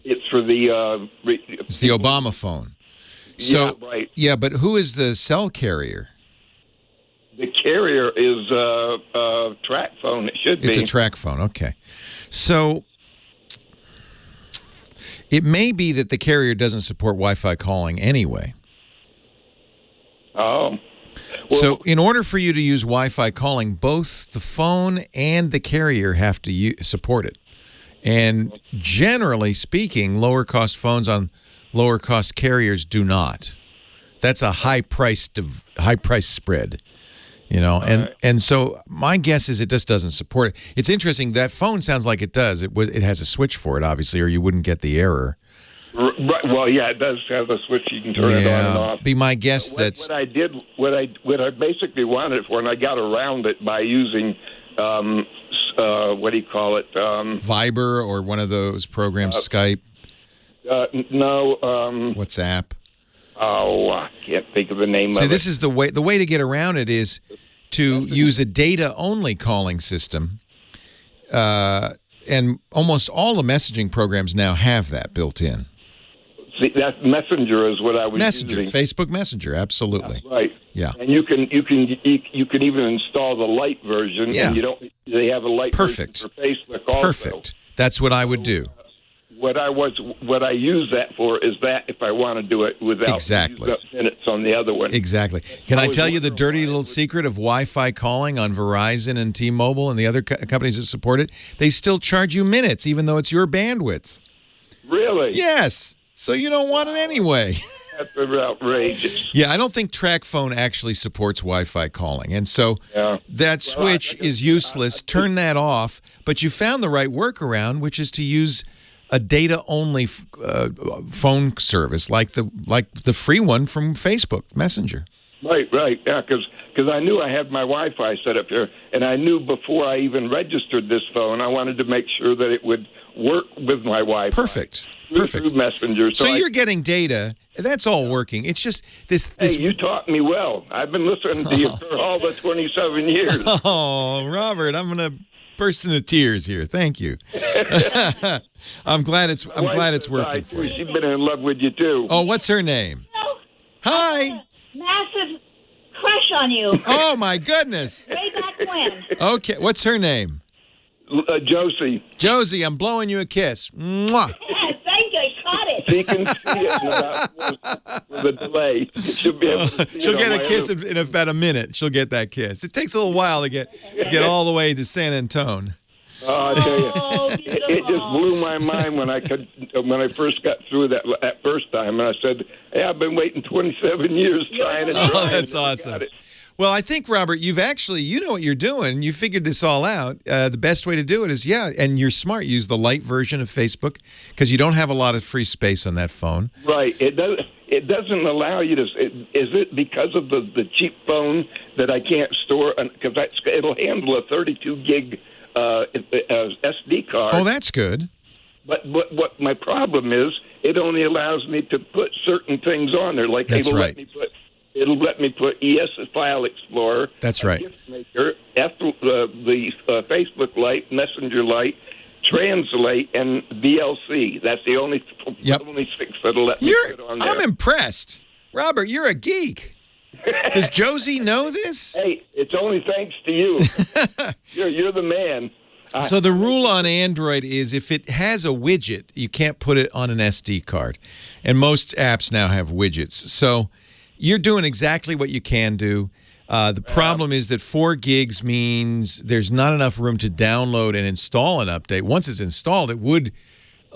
It's for the. It's the Obama phone. So, yeah, right. Yeah, but who is the cell carrier? The carrier is a track phone. It should be. It's a track phone. Okay. So it may be that the carrier doesn't support Wi-Fi calling anyway. Oh. Well, so in order for you to use Wi-Fi calling, both the phone and the carrier have to support it. And generally speaking, lower-cost phones on lower-cost carriers do not. That's a high-price spread. And so my guess is it just doesn't support it. It's interesting. That phone sounds like it does. It has a switch for it, obviously, or you wouldn't get the error. Right. Well, yeah, it does have a switch. You can turn it on and off. Be my guess what I basically wanted it for, and I got around it by using what do you call it? Viber or one of those programs, Skype. No. WhatsApp. Oh, I can't think of the name of it. See, this is the way to get around it is to use a data-only calling system. And almost all the messaging programs now have that built in. See, that Messenger is what I was using. Messenger, Facebook Messenger, absolutely. That's right. Yeah. And you can even install the light version. Yeah. And they have a light version for Facebook also. Perfect. That's what I would do. what I use that for is that if I want to do it without Exactly. using up minutes on the other one. Exactly. Can I tell you the dirty little secret of Wi-Fi calling on Verizon and T-Mobile and the other companies that support it? They still charge you minutes, even though it's your bandwidth. Really? Yes. So you don't want it anyway. That's outrageous. Yeah, I don't think TracFone actually supports Wi-Fi calling. And so that switch is useless. Turn that off. But you found the right workaround, which is to use a data-only phone service like the free one from Facebook Messenger. Right. Yeah, because I knew I had my Wi-Fi set up here, and I knew before I even registered this phone, I wanted to make sure that it would work with my Wi-Fi. Perfect. Through Messenger. So you're getting data. That's all working. It's just this. Hey, you taught me well. I've been listening to you for all the 27 years. Oh, Robert, I'm going to burst into tears here. Thank you. I'm glad it's working for you. She's been in love with you too. Oh, what's her name? Hi. Massive crush on you. Oh my goodness. Way back when. Okay, what's her name? Josie. Josie, I'm blowing you a kiss. Mwah. Thank you. I caught it. She can see it in about with a delay. She'll be able to see She'll it get on a my kiss other- in about a minute. She'll get that kiss. It takes a little while to get all the way to San Antone. Oh, I tell you, Oh, it just blew my mind when I first got through that first time, and I said, "Hey, I've been waiting 27 years trying to." Oh, that's awesome. Well, I think, Robert, you know what you're doing. You figured this all out. The best way to do it is, and you're smart. Use the light version of Facebook because you don't have a lot of free space on that phone. Right. It doesn't allow you to. Is it because of the cheap phone that I can't store? Because it'll handle a 32 gig SD card. Oh, that's good. But what my problem is, it only allows me to put certain things on there. Like That's right. It'll let me put ES File Explorer. That's right. Gift Maker, the Facebook Lite, Messenger Lite, Translate, and VLC. That's the only six that'll let me put on there. I'm impressed. Robert, you're a geek. Does Josie know this? Hey, it's only thanks to you. You're the man. So the rule on Android is if it has a widget, you can't put it on an SD card. And most apps now have widgets. So you're doing exactly what you can do. The problem is that 4 gigs means there's not enough room to download and install an update. Once it's installed, it would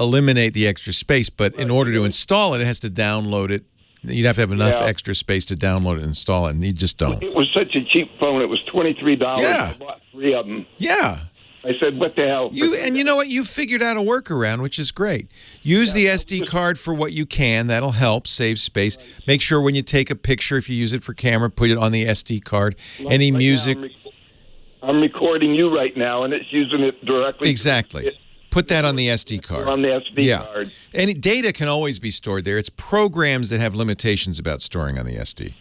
eliminate the extra space. But in order to install it, it has to download it. You'd have to have enough extra space to download it and install it, and you just don't. It was such a cheap phone. It was $23. Yeah. I bought 3 of them. Yeah. I said, what the hell? And you know what? You figured out a workaround, which is great. Use the SD card for what you can. That'll help save space. Make sure when you take a picture, if you use it for camera, put it on the SD card. Any music. I'm recording you right now, and it's using it directly. Exactly. Put that on the SD card. On the SD card. And data can always be stored there. It's programs that have limitations about storing on the SD.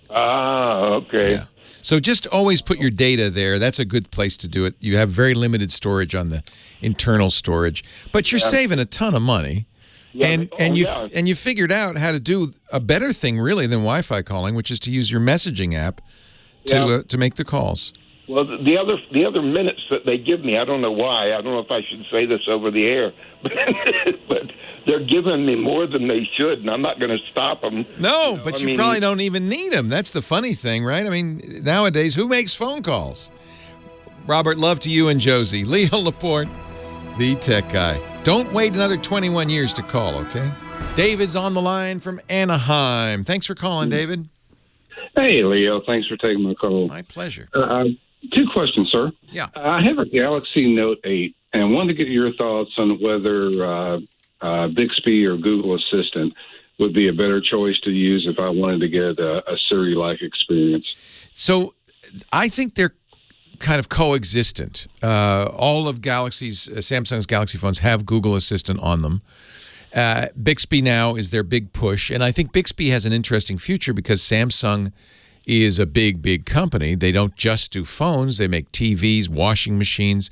Ah, okay. Yeah. So just always put your data there. That's a good place to do it. You have very limited storage on the internal storage, but you're saving a ton of money. Yeah, and you figured out how to do a better thing really than Wi-Fi calling, which is to use your messaging app to make the calls. Well, the other minutes that they give me, I don't know why. I don't know if I should say this over the air, but they're giving me more than they should, and I'm not going to stop them. No, but you probably don't even need them. That's the funny thing, right? I mean, nowadays, who makes phone calls? Robert, love to you and Josie. Leo Laporte, the tech guy. Don't wait another 21 years to call, okay? David's on the line from Anaheim. Thanks for calling, David. Hey, Leo. Thanks for taking my call. My pleasure. 2 questions, sir. Yeah. I have a Galaxy Note 8, and I wanted to get your thoughts on whether Bixby or Google Assistant would be a better choice to use if I wanted to get a Siri-like experience. So I think they're kind of coexistent. All of Samsung's Galaxy phones have Google Assistant on them. Bixby now is their big push, and I think Bixby has an interesting future because Samsung is a big, big company. They don't just do phones. They make TVs, washing machines,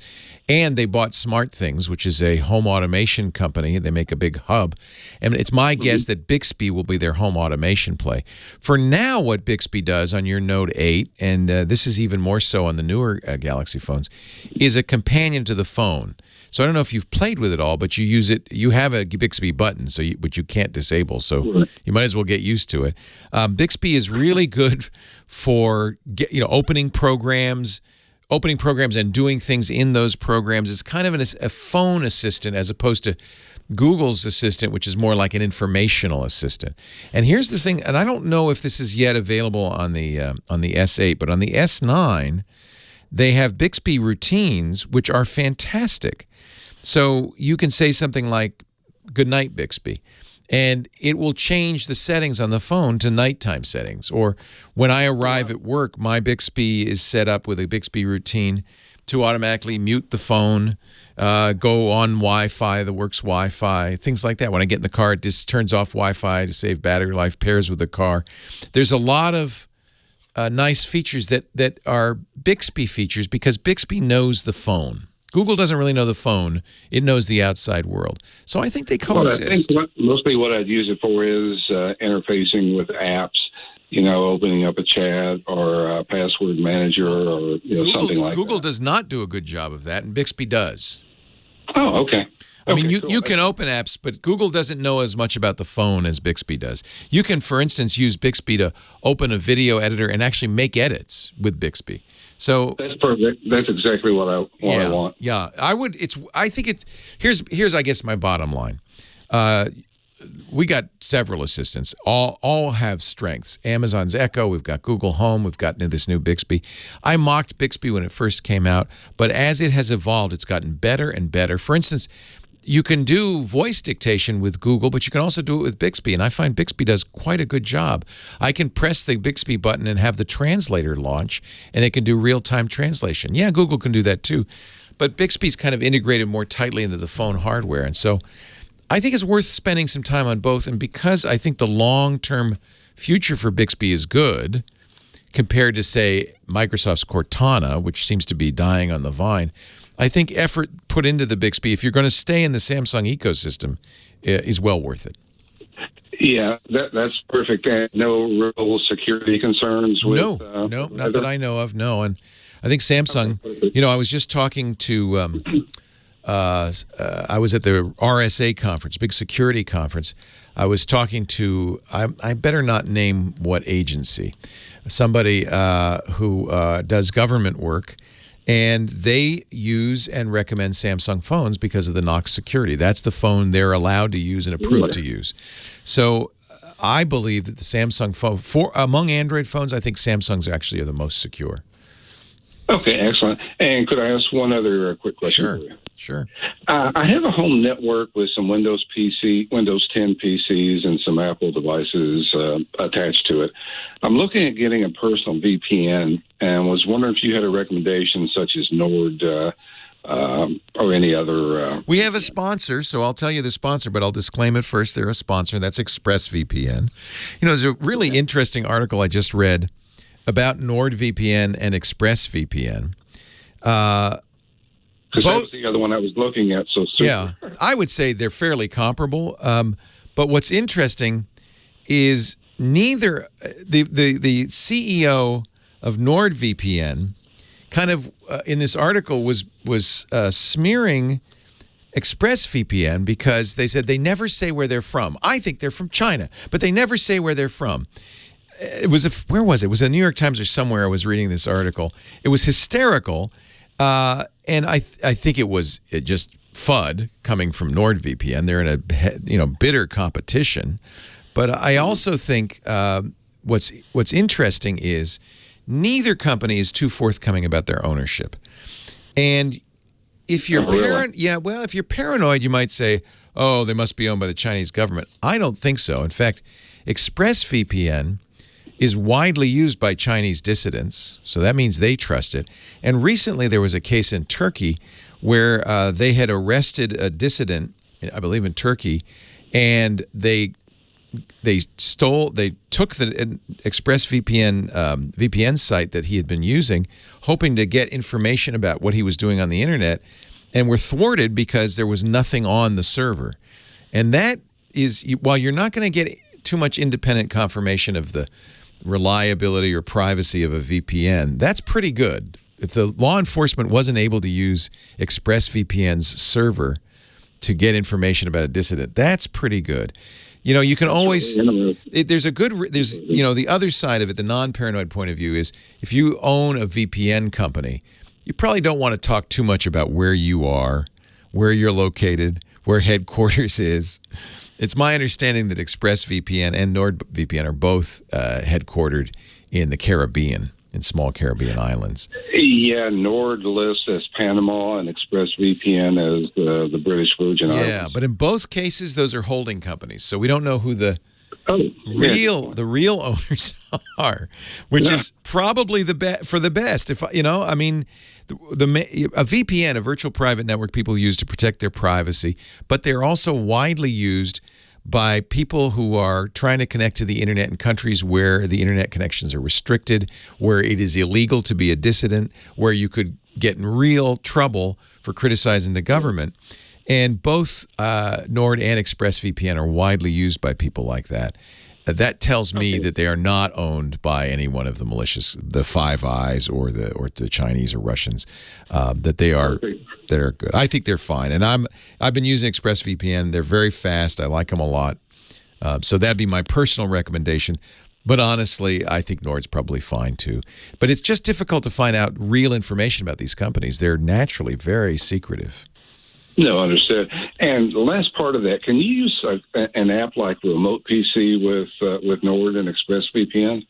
and they bought Smart Things, which is a home automation company. They make a big hub. And it's my guess that Bixby will be their home automation play. For now, what Bixby does on your Note 8, and this is even more so on the newer Galaxy phones, is a companion to the phone. So I don't know if you've played with it all, but you use it. You have a Bixby button, but you can't disable. So you might as well get used to it. Bixby is really good for opening programs and doing things in those programs. It's kind of a phone assistant as opposed to Google's assistant, which is more like an informational assistant. And here's the thing, and I don't know if this is yet available on the S8, but on the S9, they have Bixby routines, which are fantastic. So you can say something like, "Good night, Bixby," and it will change the settings on the phone to nighttime settings. Or when I arrive at work, my Bixby is set up with a Bixby routine to automatically mute the phone, go on Wi-Fi, the works Wi-Fi, things like that. When I get in the car, it just turns off Wi-Fi to save battery life, pairs with the car. There's a lot of nice features that are Bixby features because Bixby knows the phone. Google doesn't really know the phone. It knows the outside world. So I think they coexist. Well, I think mostly what I'd use it for is interfacing with apps, opening up a chat or a password manager or something like that. Google does not do a good job of that, and Bixby does. Oh, okay. I mean, you can open apps, but Google doesn't know as much about the phone as Bixby does. You can, for instance, use Bixby to open a video editor and actually make edits with Bixby. So that's perfect. That's exactly what I want. Yeah, I think it's here's I guess my bottom line. We got several assistants. All have strengths. Amazon's Echo. We've got Google Home. We've got this new Bixby. I mocked Bixby when it first came out, but as it has evolved, it's gotten better and better. For instance, you can do voice dictation with Google, but you can also do it with Bixby, and I find Bixby does quite a good job. I can press the Bixby button and have the translator launch, and it can do real-time translation. Yeah, Google can do that too, but Bixby's kind of integrated more tightly into the phone hardware, and so I think it's worth spending some time on both, and because I think the long-term future for Bixby is good compared to, say, Microsoft's Cortana, which seems to be dying on the vine, I think effort put into the Bixby, if you're going to stay in the Samsung ecosystem, is well worth it. Yeah, that's perfect. And no real security concerns with... No, not that I know of, no. And I think Samsung, I was just talking to... I was at the RSA conference, big security conference. I was talking to, I better not name what agency, somebody who does government work, and they use and recommend Samsung phones because of the Knox security. That's the phone they're allowed to use and approved to use. So I believe that the Samsung phone, among Android phones, I think Samsung's actually are the most secure. Okay, excellent. And could I ask one other quick question for you? Sure. I have a home network with some Windows 10 PCs, and some Apple devices attached to it. I'm looking at getting a personal VPN, and was wondering if you had a recommendation such as Nord or any other. We have a sponsor, so I'll tell you the sponsor, but I'll disclaim it first. They're a sponsor. That's ExpressVPN. There's a really interesting article I just read about NordVPN and ExpressVPN. Because that's the other one I was looking at. So super. Yeah, I would say they're fairly comparable. But what's interesting is neither the CEO of NordVPN kind of in this article was smearing ExpressVPN because they said they never say where they're from. I think they're from China, but they never say where they're from. Where was it? It was a New York Times or somewhere I was reading this article. It was hysterical. And I think it was just FUD coming from NordVPN. They're in a bitter competition. But I also think what's interesting is neither company is too forthcoming about their ownership. And if you're if you're paranoid, you might say, "Oh, they must be owned by the Chinese government." I don't think so. In fact, ExpressVPN is widely used by Chinese dissidents, so that means they trust it. And recently there was a case in Turkey where they had arrested a dissident, I believe in Turkey, and they took the ExpressVPN VPN site that he had been using, hoping to get information about what he was doing on the internet, and were thwarted because there was nothing on the server. And that is, while you're not going to get too much independent confirmation of the reliability or privacy of a VPN, that's pretty good. If the law enforcement wasn't able to use ExpressVPN's server to get information about a dissident, that's pretty good. You know, you can always, there's the other side of it, the non-paranoid point of view is if you own a VPN company, you probably don't want to talk too much about where you are, where you're located, where headquarters is. It's my understanding that ExpressVPN and NordVPN are both headquartered in the Caribbean, in small Caribbean islands. Yeah, Nord lists as Panama and ExpressVPN as the British Virgin Islands. Yeah, but in both cases, those are holding companies, so we don't know who the real owners are, which is probably for the best. If a VPN, a virtual private network, people use to protect their privacy, but they're also widely used by people who are trying to connect to the internet in countries where the internet connections are restricted, where it is illegal to be a dissident, where you could get in real trouble for criticizing the government. And both Nord and ExpressVPN are widely used by people like that. That tells me that they are not owned by any one of the malicious, the Five Eyes or the Chinese or Russians. That they're good. I think they're fine, and I've been using ExpressVPN. They're very fast. I like them a lot. So that'd be my personal recommendation. But honestly, I think Nord's probably fine too. But it's just difficult to find out real information about these companies. They're naturally very secretive. No, understood. And the last part of that, can you use an app like Remote PC with Nord and ExpressVPN?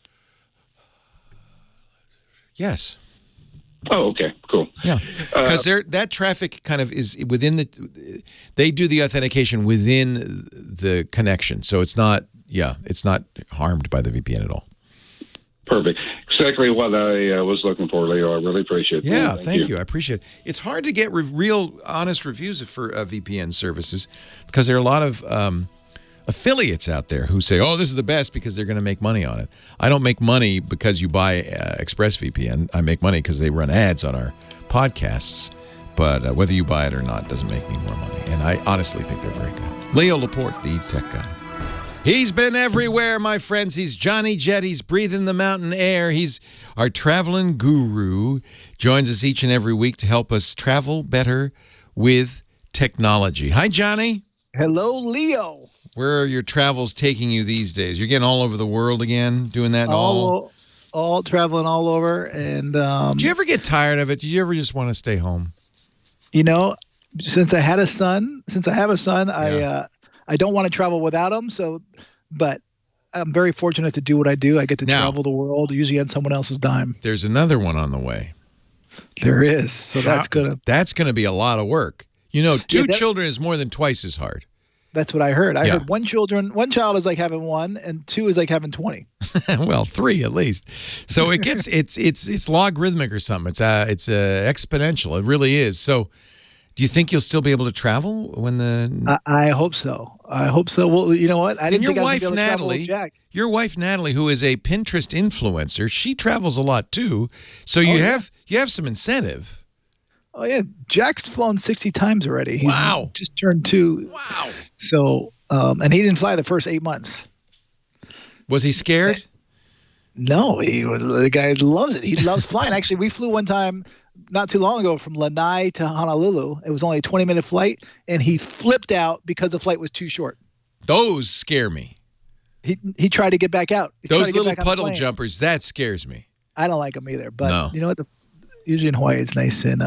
Yes. Oh, okay, cool. Yeah, because that traffic kind of is within they do the authentication within the connection, so it's not harmed by the VPN at all. Perfect. Exactly what I was looking for, Leo. I really appreciate it. Yeah, thank you. I appreciate it. It's hard to get real, honest reviews for VPN services because there are a lot of affiliates out there who say, oh, this is the best because they're going to make money on it. I don't make money because you buy ExpressVPN. I make money because they run ads on our podcasts. But whether you buy it or not doesn't make me more money. And I honestly think they're very good. Leo Laporte, the tech guy. He's been everywhere, my friends. He's Johnny Jet. He's breathing the mountain air. He's our traveling guru. Joins us each and every week to help us travel better with technology. Hi, Johnny. Hello, Leo. Where are your travels taking you these days? You're getting all over the world again, doing that all traveling all over. And do you ever get tired of it? Do you ever just want to stay home? You know, since I have a son, yeah. I don't want to travel without him. But I'm very fortunate to do what I do. I get to travel the world, usually on someone else's dime. There's another one on the way. There is. So that's gonna be a lot of work. You know, two children is more than twice as hard. That's what I heard. I heard one child is like having one, and two is like having 20. Well, 3 at least. So it gets it's logarithmic or something. It's exponential. It really is. So, do you think you'll still be able to travel when the? I hope so. I hope so. Well, you know what? I didn't think I was going to be able to travel with Jack. Your wife Natalie, who is a Pinterest influencer, she travels a lot too. So you have some incentive. Oh yeah, Jack's flown 60 times already. He's just turned 2. Wow. So, and he didn't fly the first 8 months. Was he scared? No, he was. The guy loves it. He loves flying. Actually, we flew one time not too long ago from Lanai to Honolulu. It was only a 20-minute flight, and he flipped out because the flight was too short. Those scare me. He tried to get back out. Those little puddle jumpers, that scares me. I don't like them either. But you know what? Usually in Hawaii, it's nice and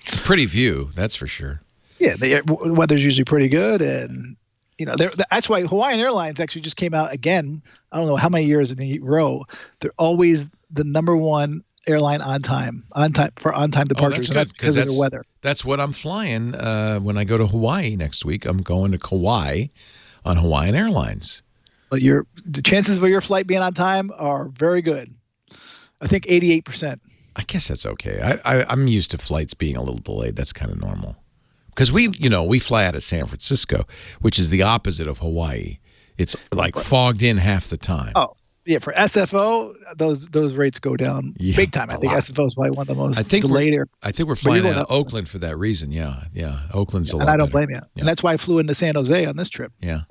it's a pretty view, that's for sure. Yeah, the weather's usually pretty good, and you know that's why Hawaiian Airlines actually just came out again. I don't know how many years in a row. They're always the #1 airline on time departures. That's because of the weather. That's what I'm flying when I go to Hawaii next week. I'm going to Kauai on Hawaiian Airlines. But the chances of your flight being on time are very good. I think 88%. I guess that's okay. I'm used to flights being a little delayed. That's kind of normal. Because we fly out of San Francisco, which is the opposite of Hawaii. It's like fogged in half the time. Oh, yeah. For SFO, those rates go down big time. I think SFO is probably one of the most delayed airports. I think we're flying out of Oakland for that reason. Yeah. Oakland's a lot and I don't better. blame you. And that's why I flew into San Jose on this trip. Yeah.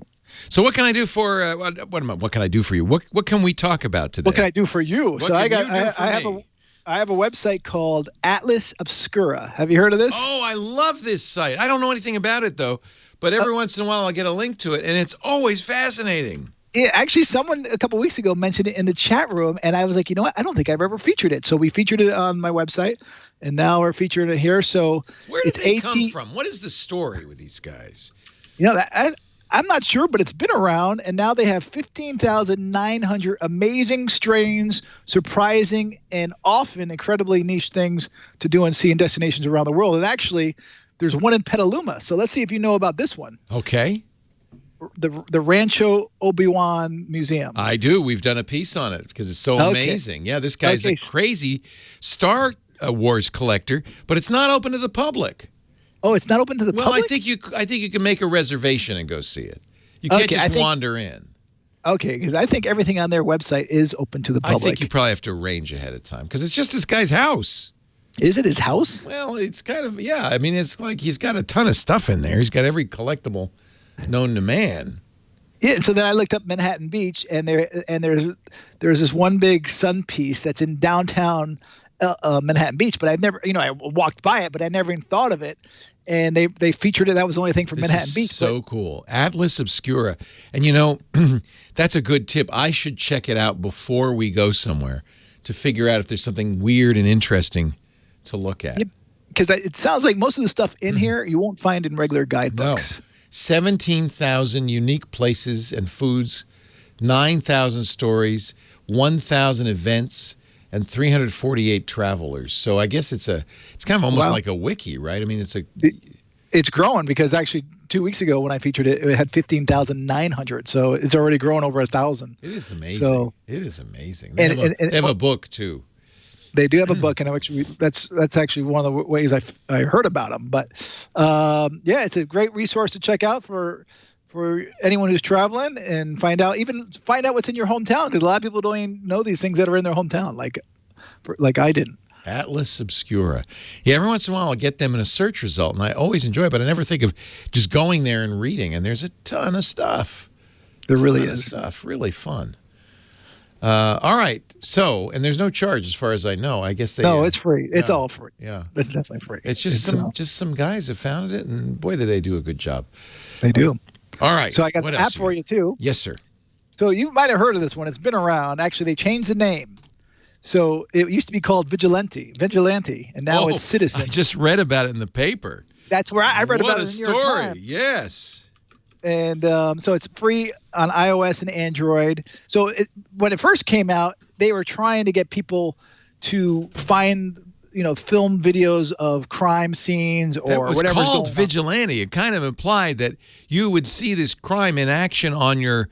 So what can I do for what can I do for you? What can we talk about today? What can I do for you? What So can you do for me? I have a website called Atlas Obscura. Have you heard of this? Oh, I love this site. I don't know anything about it though, but every once in a while I'll get a link to it, and it's always fascinating. Yeah, actually, someone a couple weeks ago mentioned it in the chat room, and I was like, you know what? I don't think I've ever featured it. So we featured it on my website, and now we're featuring it here. So where did they come from? What is the story with these guys? You know, I'm not sure, but it's been around, and now they have 15,900 amazing, strange, surprising, and often incredibly niche things to do and see in destinations around the world. And actually, there's one in Petaluma. So let's see if you know about this one. Okay. The Rancho Obi-Wan Museum. I do. We've done a piece on it because it's so amazing. Yeah, this guy's a crazy Star Wars collector, but it's not open to the public. Oh, it's not open to the public? Well, I think you can make a reservation and go see it. You can't just wander in. Okay, because I think everything on their website is open to the public. I think you probably have to arrange ahead of time because it's just this guy's house. Is it his house? Well, it's kind of, yeah. I mean, it's like he's got a ton of stuff in there. He's got every collectible known to man. Yeah, so then I looked up Manhattan Beach, and there's this one big sun piece that's in downtown Manhattan Beach, but I never, I walked by it, but I never even thought of it. And they featured it. That was the only thing from Manhattan Beach. So cool. Atlas Obscura. And that's a good tip. I should check it out before we go somewhere to figure out if there's something weird and interesting to look at. Because it sounds like most of the stuff in here you won't find in regular guidebooks. No. 17,000 unique places and foods, 9,000 stories, 1,000 events, and 348 travelers. So I guess it's kind of almost like a wiki, right? I mean, it's growing because actually 2 weeks ago when I featured it, it had 15,900. So it's already grown over 1,000. It is amazing. It is amazing. They have a book too. They do have a book, and actually that's actually one of the ways I heard about them. But it's a great resource to check out for anyone who's traveling and find out what's in your hometown, because a lot of people don't even know these things that are in their hometown, like I didn't. Atlas Obscura. Yeah, every once in a while I'll get them in a search result, and I always enjoy it, but I never think of just going there and reading, and there's a ton of stuff. There really is. Stuff. Really fun. All right. So, and there's no charge as far as I know. I guess No, it's free. It's all free. Yeah. It's definitely free. It's just some guys have founded it, and boy, do they do a good job. They do. All right. So I got an app for you too. Yes, sir. So you might have heard of this one. It's been around. Actually, they changed the name. So it used to be called Vigilante, and now it's Citizen. I just read about it in the paper. That's where I read about it in the New York Times. Yes. And so it's free on iOS and Android. So when it first came out, they were trying to get people to find, film videos of crime scenes or whatever. It was called Vigilante. It kind of implied that you would see this crime in action on your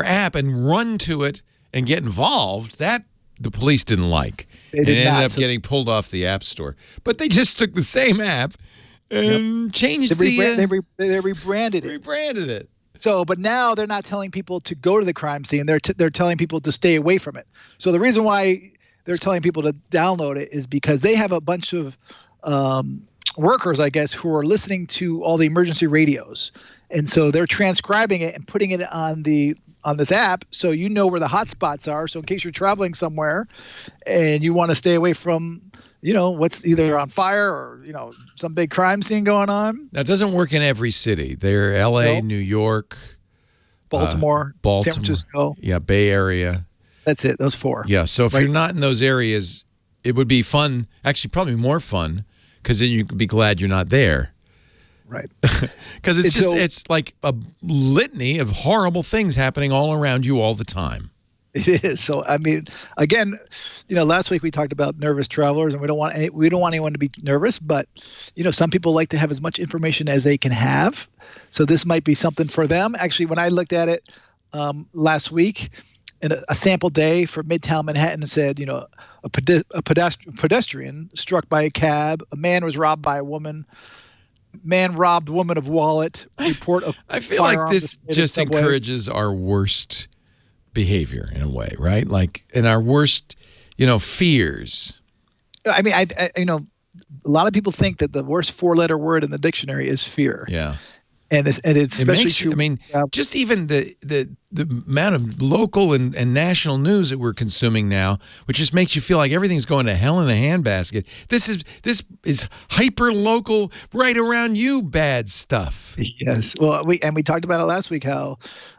app and run to it and get involved. That the police didn't like. It ended up getting pulled off the App Store. But they just took the same app and changed they rebranded it. Rebranded it. So, but now they're not telling people to go to the crime scene. They're telling people to stay away from it. So the reason why they're telling people to download it is because they have a bunch of workers, I guess, who are listening to all the emergency radios, and so they're transcribing it and putting it on this app, so you know where the hot spots are. So in case you're traveling somewhere and you want to stay away from, what's either on fire or, some big crime scene going on. That doesn't work in every city. They're L.A., New York, Baltimore, San Francisco. Yeah, Bay Area. That's it. Those four. Yeah. So if you're not in those areas, it would be fun. Actually, probably more fun, because then you could be glad you're not there. Right. Because it's like a litany of horrible things happening all around you all the time. It is. So, I mean, again, last week we talked about nervous travelers, and we don't want anyone to be nervous, but, some people like to have as much information as they can have. So this might be something for them. Actually, when I looked at it last week, in a sample day for Midtown Manhattan, said, a pedestrian struck by a cab, a man was robbed by a woman, Man robbed woman of wallet. Report of I feel like this just encourages our worst behavior in a way, right? Like in our worst, fears. I mean, I a lot of people think that the worst 4-letter word in the dictionary is fear. Yeah. And it's especially true. I mean, just even the amount of local and national news that we're consuming now, which just makes you feel like everything's going to hell in a handbasket. This is hyper local, right around you, bad stuff. Yes. Well, we talked about it last week. How,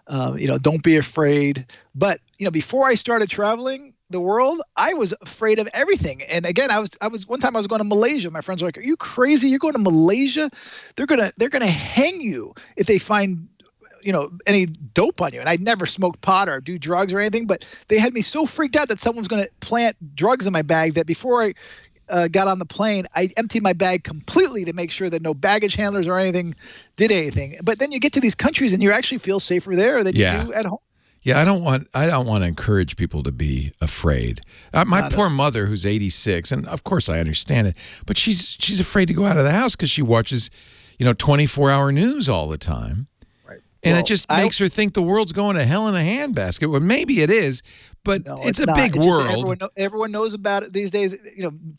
don't be afraid. But before I started traveling the world, I was afraid of everything. And again, I was one time I was going to Malaysia. My friends were like, "Are you crazy? You're going to Malaysia? They're gonna hang you if they find any dope on you." And I'd never smoked pot or do drugs or anything, but they had me so freaked out that someone's going to plant drugs in my bag that before I got on the plane, I emptied my bag completely to make sure that no baggage handlers or anything did anything. But then you get to these countries and you actually feel safer there than you do at home. Yeah, I don't want to encourage people to be afraid. My poor mother, who's 86, and of course I understand it, but she's afraid to go out of the house because she watches, 24-hour news all the time, right? And it just makes her think the world's going to hell in a handbasket. Well, maybe it is, but it's a big world. Everyone knows about it these days.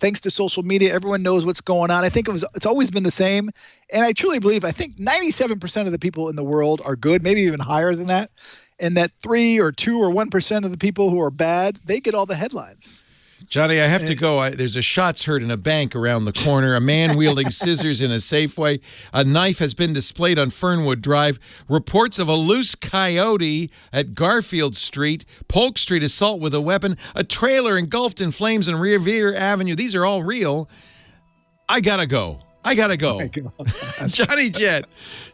Thanks to social media, everyone knows what's going on. I think it's always been the same, and I truly believe 97% of the people in the world are good, maybe even higher than that. And that 3 or 2 or 1% of the people who are bad, they get all the headlines. Johnny, I have to go. There's a shots heard in a bank around the corner. A man wielding scissors in a Safeway. A knife has been displayed on Fernwood Drive. Reports of a loose coyote at Garfield Street. Polk Street assault with a weapon. A trailer engulfed in flames on Revere Avenue. These are all real. I gotta go. Johnny Jet.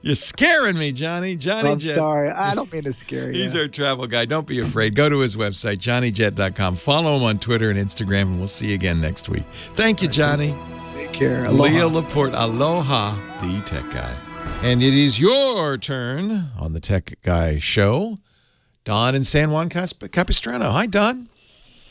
You're scaring me, Johnny. I'm sorry. I don't mean to scare you. He's our travel guy. Don't be afraid. Go to his website, johnnyjet.com. Follow him on Twitter and Instagram, and we'll see you again next week. Thank you, Johnny. Take care. Aloha. Leo Laporte. Aloha, the tech guy. And it is your turn on the Tech Guy Show. Don in San Juan Capistrano. Hi, Don.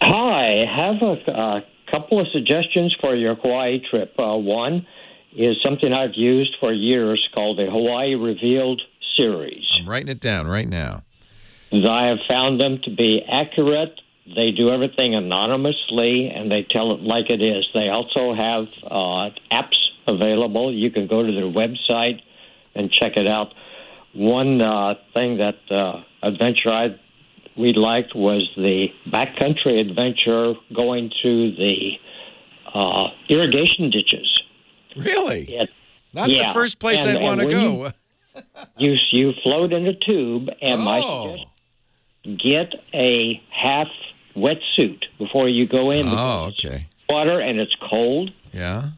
Hi. I have a couple of suggestions for your Hawaii trip. One is something I've used for years called the Hawaii Revealed series. I'm writing it down right now. I have found them to be accurate. They do everything anonymously, and they tell it like it is. They also have apps available. You can go to their website and check it out. One thing that adventure we liked was the backcountry adventure going through the irrigation ditches. Really? Not the first place I'd want to go. You float in a tube, and my suggestion, get a half wetsuit before you go in. Oh, okay. Water, and it's cold. Yeah.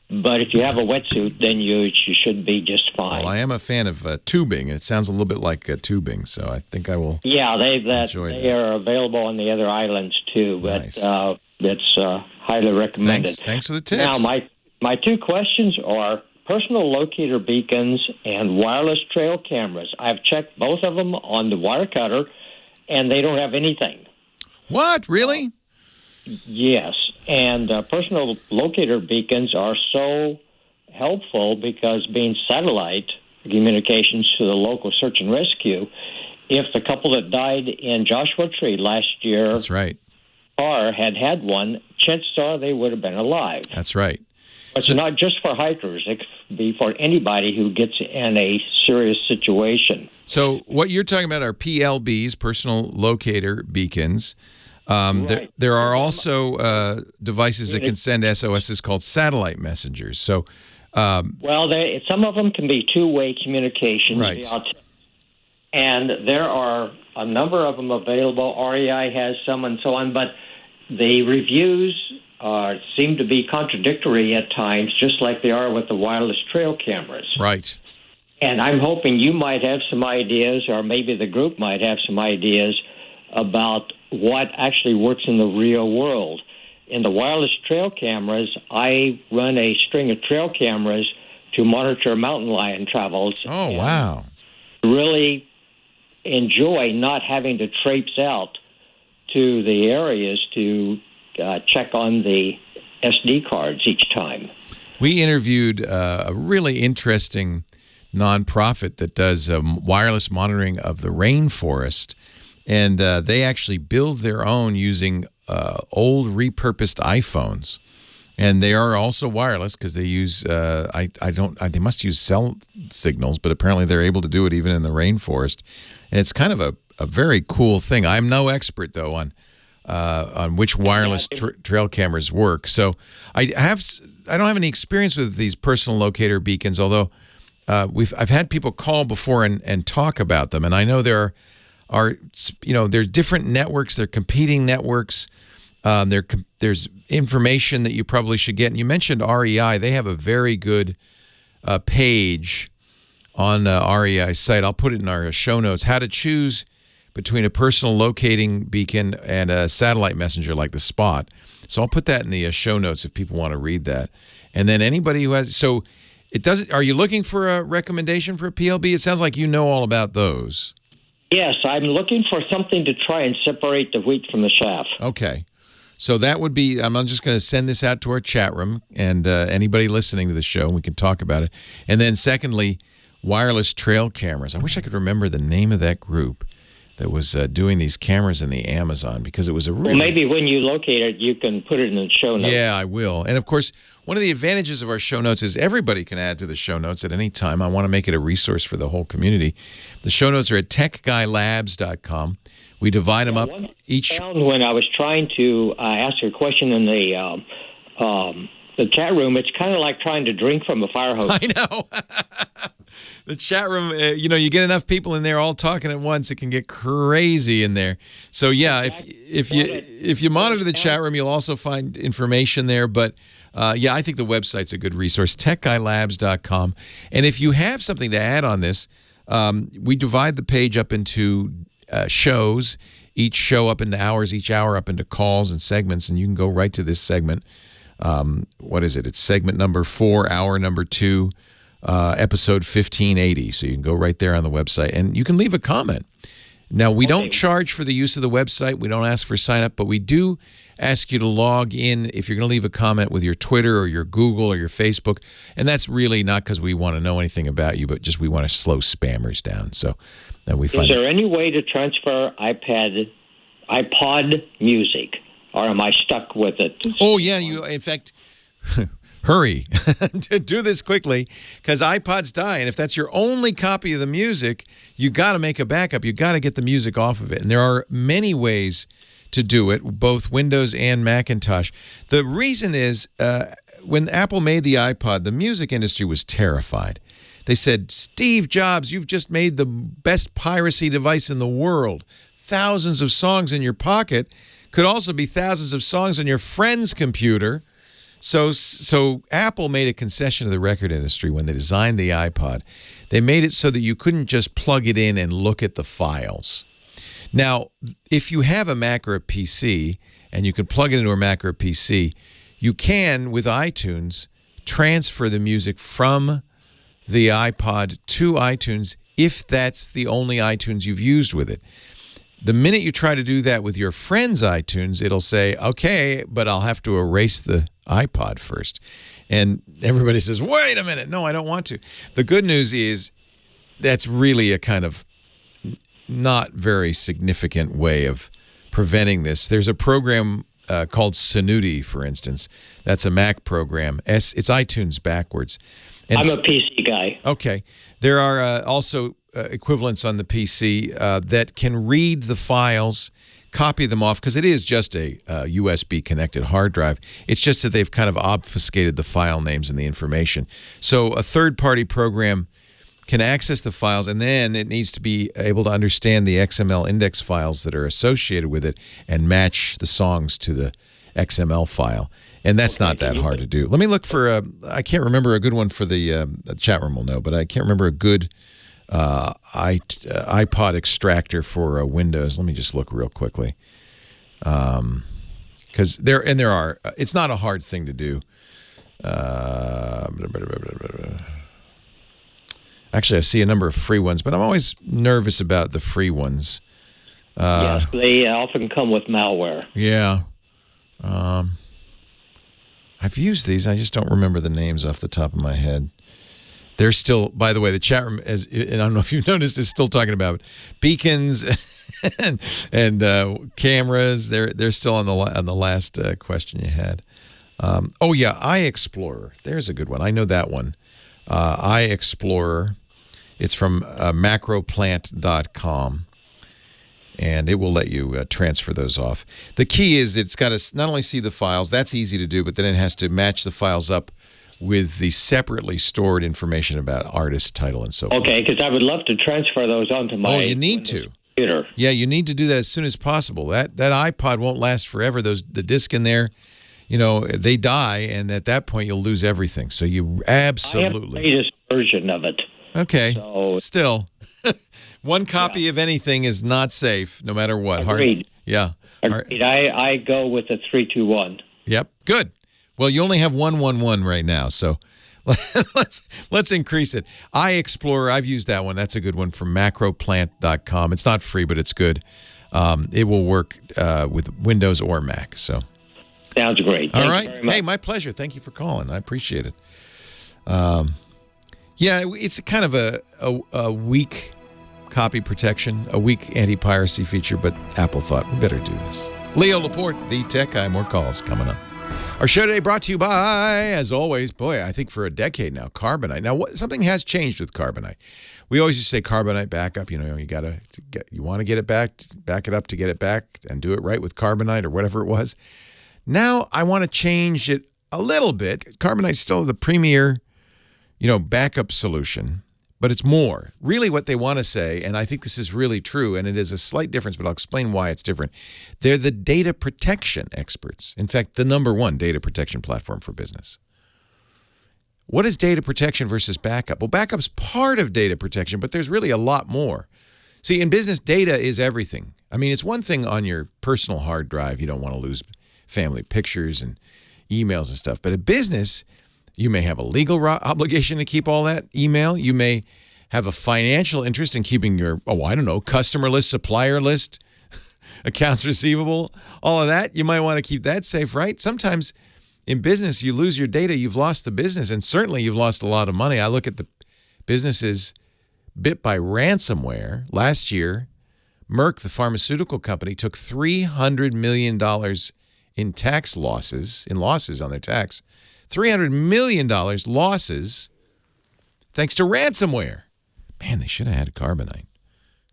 But if you have a wetsuit, then you should be just fine. Well, I am a fan of tubing, and it sounds a little bit like tubing, so I think I will. Yeah, they are available on the other islands too, but nice. It's highly recommended. Thanks for the tips. Now, my two questions are personal locator beacons and wireless trail cameras. I've checked both of them on the Wirecutter, and they don't have anything. What? Really? Yes. And personal locator beacons are so helpful because being satellite communications to the local search and rescue, if the couple that died in Joshua Tree last year That's right. had one, chances are they would have been alive. That's right. It's not just for hikers. It could be for anybody who gets in a serious situation. So what you're talking about are PLBs, personal locator beacons. Right. There are also devices that can send SOSs called satellite messengers. So, well, some of them can be two-way communications. Right. And there are a number of them available. REI has some and so on, but the reviews seem to be contradictory at times, just like they are with the wireless trail cameras. Right. And I'm hoping you might have some ideas, or maybe the group might have some ideas about what actually works in the real world. In the wireless trail cameras, I run a string of trail cameras to monitor mountain lion travels. Oh, wow. Really enjoy not having to traipse out to the areas to check on the SD cards each time. We interviewed a really interesting nonprofit that does wireless monitoring of the rainforest, and they actually build their own using old repurposed iPhones, and they are also wireless because they use they must use cell signals, but apparently they're able to do it even in the rainforest, and it's kind of a very cool thing. I'm no expert though on which wireless trail cameras work, so I don't have any experience with these personal locator beacons, although I've had people call before and talk about them, and I know there are different networks, they're competing networks. There's information that you probably should get. And you mentioned REI; they have a very good page on REI's site. I'll put it in our show notes. How to choose between a personal locating beacon and a satellite messenger like the Spot. So I'll put that in the show notes if people want to read that. And then anybody who has are you looking for a recommendation for a PLB? It sounds like you know all about those. Yes, I'm looking for something to try and separate the wheat from the chaff. Okay. So that would be, I'm just going to send this out to our chat room and anybody listening to the show, we can talk about it. And then secondly, wireless trail cameras. I wish I could remember the name of that group that was doing these cameras in the Amazon, because it was a really... Well, maybe when you locate it, you can put it in the show notes. Yeah, I will. And of course, one of the advantages of our show notes is everybody can add to the show notes at any time. I want to make it a resource for the whole community. The show notes are at techguylabs.com. We divide them up each... I found when I was trying to ask a question in the chat room, it's kind of like trying to drink from a fire hose. I know. The chat room, you get enough people in there all talking at once, it can get crazy in there. So yeah, if you monitor the chat room, you'll also find information there. But I think the website's a good resource, techguylabs.com. And if you have something to add on this, we divide the page up into shows, each show up into hours, each hour up into calls and segments, and you can go right to this segment. What is it? It's segment number 4, hour number 2. Episode 1580. So you can go right there on the website and you can leave a comment. Now, we don't charge for the use of the website. We don't ask for sign up, but we do ask you to log in if you're going to leave a comment with your Twitter or your Google or your Facebook. And that's really not because we want to know anything about you, but just we want to slow spammers down. So then we find. Is there any way to transfer iPod music, or am I stuck with it? Oh, yeah. In fact, hurry, do this quickly, because iPods die, and if that's your only copy of the music, you got to make a backup. You got to get the music off of it, and there are many ways to do it, both Windows and Macintosh. The reason is when Apple made the iPod, the music industry was terrified. They said, Steve Jobs, you've just made the best piracy device in the world. Thousands of songs in your pocket could also be thousands of songs on your friend's computer. So Apple made a concession to the record industry when they designed the iPod. They made it so that you couldn't just plug it in and look at the files. Now, if you have a Mac or a PC and you can plug it into a Mac or a PC, you can, with iTunes, transfer the music from the iPod to iTunes if that's the only iTunes you've used with it. The minute you try to do that with your friend's iTunes, it'll say, okay, but I'll have to erase the iPod first. And everybody says, wait a minute. No, I don't want to. The good news is that's really a kind of not very significant way of preventing this. There's a program called Sanuti, for instance. That's a Mac program. It's iTunes backwards. And I'm a PC guy. Okay. There are also equivalents on the PC that can read the files, copy them off, because it is just a USB-connected hard drive. It's just that they've kind of obfuscated the file names and the information. So a third-party program can access the files, and then it needs to be able to understand the XML index files that are associated with it and match the songs to the XML file. And that's not that hard to do. Let me look for I can't remember a good one for the chat room will know, but I can't remember a good iPod extractor for Windows. Let me just look real quickly. Because there are, it's not a hard thing to do. Actually, I see a number of free ones, but I'm always nervous about the free ones. Yes, they often come with malware. Yeah. I've used these. I just don't remember the names off the top of my head. They're still, by the way, the chat room, and I don't know if you've noticed, is still talking about beacons and cameras. They're still on the last question you had. Oh, yeah, iExplorer. There's a good one. I know that one. iExplorer. It's from macroplant.com. And it will let you transfer those off. The key is it's got to not only see the files, that's easy to do, but then it has to match the files up with the separately stored information about artist, title, and so forth. Okay, because I would love to transfer those onto my you need to. computer. Yeah, you need to do that as soon as possible. That iPod won't last forever. The disc in there, they die, and at that point you'll lose everything. So you absolutely. I have the latest version of it. Okay, so, still. One copy of anything is not safe, no matter what. Agreed. Yeah. Agreed. I go with the 321. Yep. Good. Well, you only have 111 right now, so let's increase it. iExplorer, I've used that one. That's a good one from macroplant.com. It's not free, but it's good. It will work with Windows or Mac. So. Sounds great. All right. Hey, my pleasure. Thank you for calling. I appreciate it. Yeah, it's kind of a weak copy protection, a weak anti-piracy feature, but Apple thought we better do this. Leo Laporte, the tech guy. More calls coming up. Our show today brought to you by, as always, I think for a decade now, Carbonite. Now, something has changed with Carbonite. We always used to say Carbonite backup. You want to get it back it up to get it back and do it right with Carbonite or whatever it was. Now I want to change it a little bit. Carbonite's still the premier, backup solution. But it's more. Really what they want to say, and I think this is really true, and it is a slight difference, but I'll explain why it's different. They're the data protection experts. In fact, the number one data protection platform for business. What is data protection versus backup? Well, backup's part of data protection, but there's really a lot more. See, in business, data is everything. I mean, it's one thing on your personal hard drive. You don't want to lose family pictures and emails and stuff. But in business, you may have a legal obligation to keep all that email. You may have a financial interest in keeping your, customer list, supplier list, accounts receivable, all of that. You might want to keep that safe, right? Sometimes in business, you lose your data, you've lost the business, and certainly you've lost a lot of money. I look at the businesses bit by ransomware. Last year, Merck, the pharmaceutical company, took $300 million in tax losses, on their tax. $300 million losses thanks to ransomware. Man, they should have had Carbonite.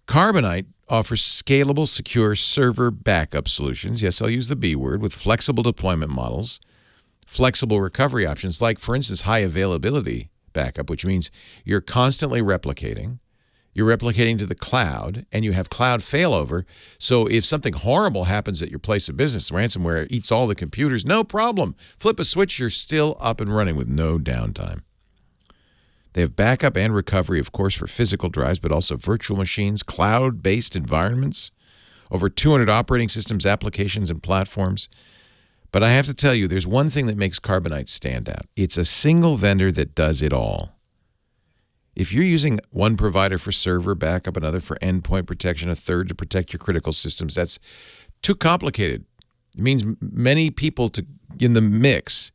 Carbonite offers scalable, secure server backup solutions. Yes, I'll use the B word, with flexible deployment models, flexible recovery options, like, for instance, high availability backup, which means you're constantly replicating. You're replicating to the cloud, and you have cloud failover. So if something horrible happens at your place of business, ransomware eats all the computers, no problem. Flip a switch, you're still up and running with no downtime. They have backup and recovery, of course, for physical drives, but also virtual machines, cloud-based environments, over 200 operating systems, applications, and platforms. But I have to tell you, there's one thing that makes Carbonite stand out. It's a single vendor that does it all. If you're using one provider for server backup, another for endpoint protection, a third to protect your critical systems, that's too complicated. It means many people in the mix.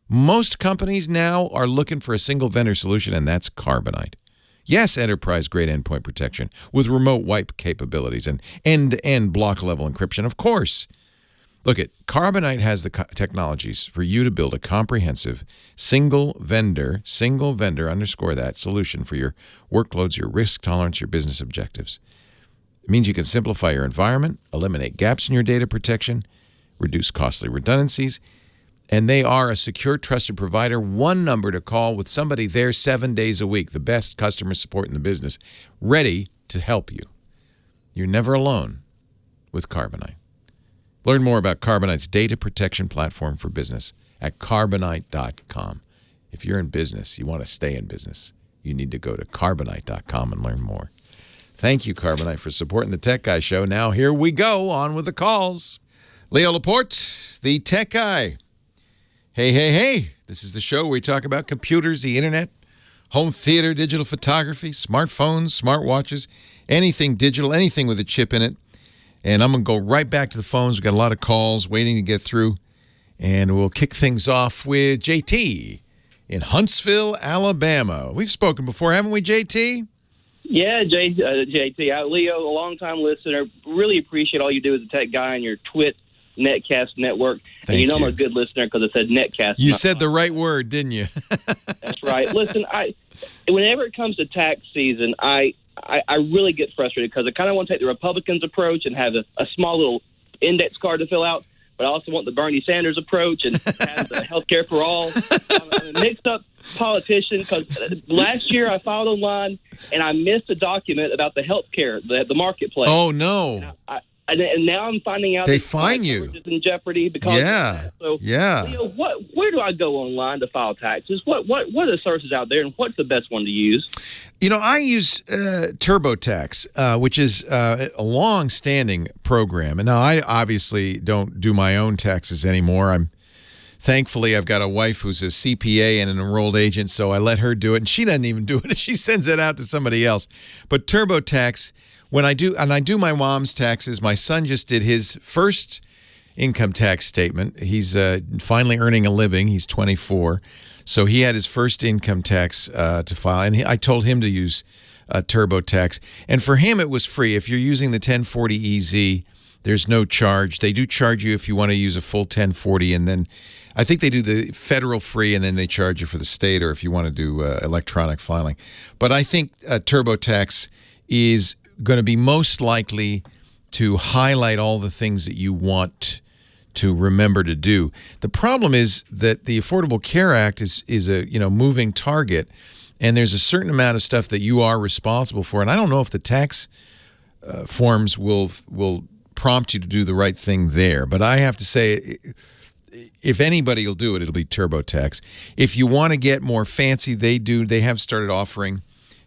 Most companies now are looking for a single vendor solution, and that's Carbonite. Yes, enterprise-grade endpoint protection with remote wipe capabilities and end-to-end block-level encryption, of course. Look, Carbonite has the technologies for you to build a comprehensive single vendor, underscore that, solution for your workloads, your risk tolerance, your business objectives. It means you can simplify your environment, eliminate gaps in your data protection, reduce costly redundancies, and they are a secure, trusted provider. One number to call with somebody there 7 days a week, the best customer support in the business, ready to help you. You're never alone with Carbonite. Learn more about Carbonite's data protection platform for business at carbonite.com. If you're in business, you want to stay in business, you need to go to carbonite.com and learn more. Thank you, Carbonite, for supporting the Tech Guy Show. Now, here we go, on with the calls. Leo Laporte, the Tech Guy. Hey. This is the show where we talk about computers, the internet, home theater, digital photography, smartphones, smartwatches, anything digital, anything with a chip in it. And I'm going to go right back to the phones. We've got a lot of calls waiting to get through. And we'll kick things off with JT in Huntsville, Alabama. We've spoken before, haven't we, JT? Yeah, JT. Leo, a long-time listener. Really appreciate all you do as a tech guy on your Twit Netcast network. And you know I'm a good listener because I said Netcast. You said the right word, didn't you? That's right. Listen, whenever it comes to tax season, I really get frustrated because I kind of want to take the Republicans' approach and have a small little index card to fill out, but I also want the Bernie Sanders approach and have the health care for all. I'm a mixed-up politician because last year I filed online and I missed a document about the health care, the marketplace. Oh, no. And now I'm finding out they fine you. Is in jeopardy because of that. So, Leo, where do I go online to file taxes? What are the sources out there, and what's the best one to use? You know, I use TurboTax, which is a long-standing program. And now I obviously don't do my own taxes anymore. Thankfully, I've got a wife who's a CPA and an enrolled agent, so I let her do it, and she doesn't even do it. She sends it out to somebody else. But TurboTax, when I do my mom's taxes, my son just did his first income tax statement. He's finally earning a living. He's 24. So he had his first income tax to file, and I told him to use TurboTax. And for him, it was free. If you're using the 1040EZ, there's no charge. They do charge you if you want to use a full 1040, and then I think they do the federal free, and then they charge you for the state, or if you want to do electronic filing. But I think TurboTax is going to be most likely to highlight all the things that you want to remember to do. The problem is that the Affordable Care Act is a moving target, and there's a certain amount of stuff that you are responsible for. And I don't know if the tax forms will prompt you to do the right thing there. But I have to say, if anybody will do it, it'll be TurboTax. If you want to get more fancy, they have started offering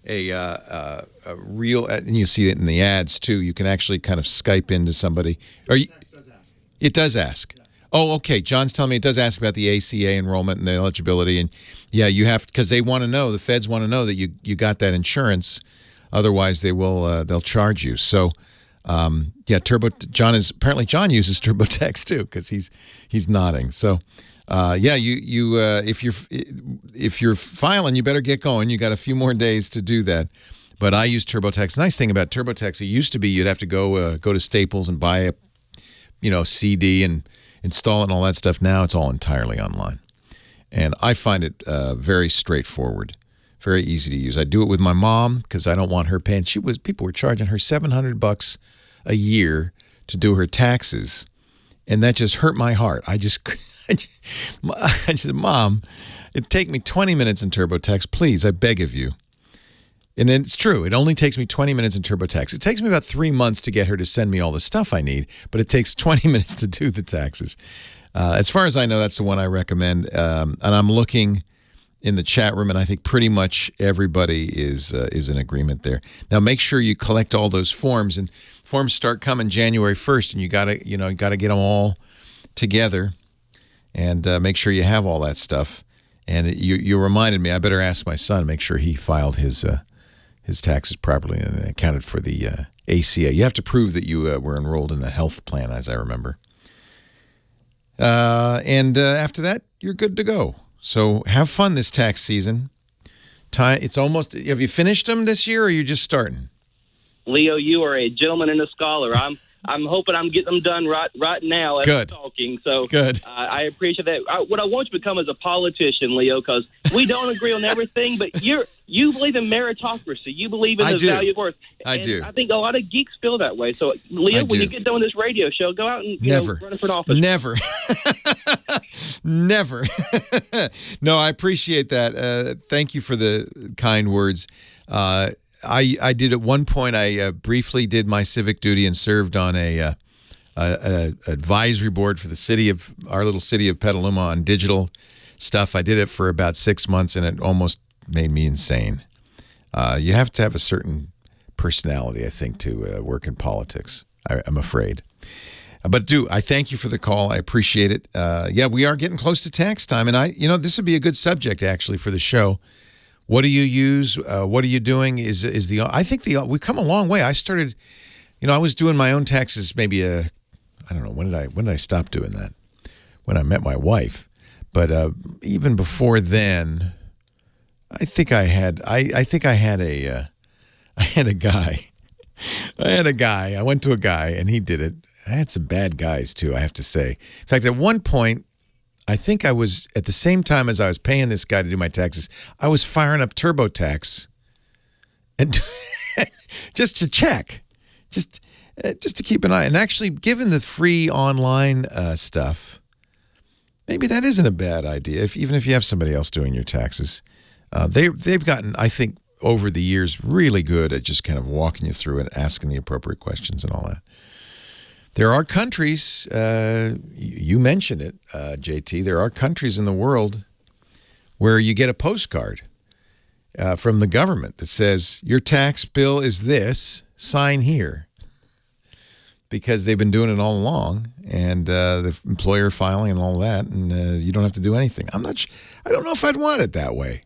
a real, and you see it in the ads too. You can actually kind of Skype into somebody. It does ask. Oh, okay. John's telling me it does ask about the ACA enrollment and the eligibility, and yeah, you have, because they want to know. The feds want to know that you got that insurance. Otherwise, they'll charge you. So, John uses TurboTax too because he's nodding. So. If you're filing, you better get going. You got a few more days to do that. But I use TurboTax. Nice thing about TurboTax, it used to be you'd have to go to Staples and buy a CD and install it and all that stuff. Now it's all entirely online, and I find it very straightforward, very easy to use. I do it with my mom because I don't want her paying. People were charging her $700 a year to do her taxes, and that just hurt my heart. I just said, Mom, it'd take me 20 minutes in TurboTax. Please, I beg of you. And it's true. It only takes me 20 minutes in TurboTax. It takes me about 3 months to get her to send me all the stuff I need, but it takes 20 minutes to do the taxes. As far as I know, that's the one I recommend. And I'm looking in the chat room, and I think pretty much everybody is in agreement there. Now, make sure you collect all those forms, and forms start coming January 1st, and you gotta get them all together. And make sure you have all that stuff. And you reminded me, I better ask my son, make sure he filed his taxes properly and accounted for the ACA. You have to prove that you were enrolled in a health plan, as I remember. And after that, you're good to go. So have fun this tax season. It's almost. Have you finished them this year, or are you just starting? Leo, you are a gentleman and a scholar. I'm hoping I'm getting them done right now as we're talking. So good. I appreciate that. What I want you to become is a politician, Leo, because we don't agree on everything, but you believe in meritocracy. You believe in the value of worth. I do. I think a lot of geeks feel that way. So, Leo, when you get done with this radio show, go out and run for an office. Never. Never. No, I appreciate that. Thank you for the kind words. I did at one point. I briefly did my civic duty and served on a advisory board for our little city of Petaluma on digital stuff. I did it for about 6 months, and it almost made me insane. You have to have a certain personality, I think, to work in politics. I'm afraid. But I thank you for the call. I appreciate it. We are getting close to tax time, and this would be a good subject actually for the show. What do you use? What are you doing? I think we've come a long way. I started, I was doing my own taxes maybe I don't know, when did I stop doing that? when I met my wife. But even before then, I think I had a guy. I went to a guy and he did it. I had some bad guys too, I have to say. In fact, at one point, I think I was, at the same time as I was paying this guy to do my taxes, I was firing up TurboTax and just to check, just to keep an eye. And actually, given the free online stuff, maybe that isn't a bad idea. Even if you have somebody else doing your taxes, they've gotten, I think, over the years, really good at just kind of walking you through it, asking the appropriate questions and all that. There are countries, you mentioned it, JT, there are countries in the world where you get a postcard from the government that says, your tax bill is this, sign here. Because they've been doing it all along, and the employer filing and all that, and you don't have to do anything. I don't know if I'd want it that way.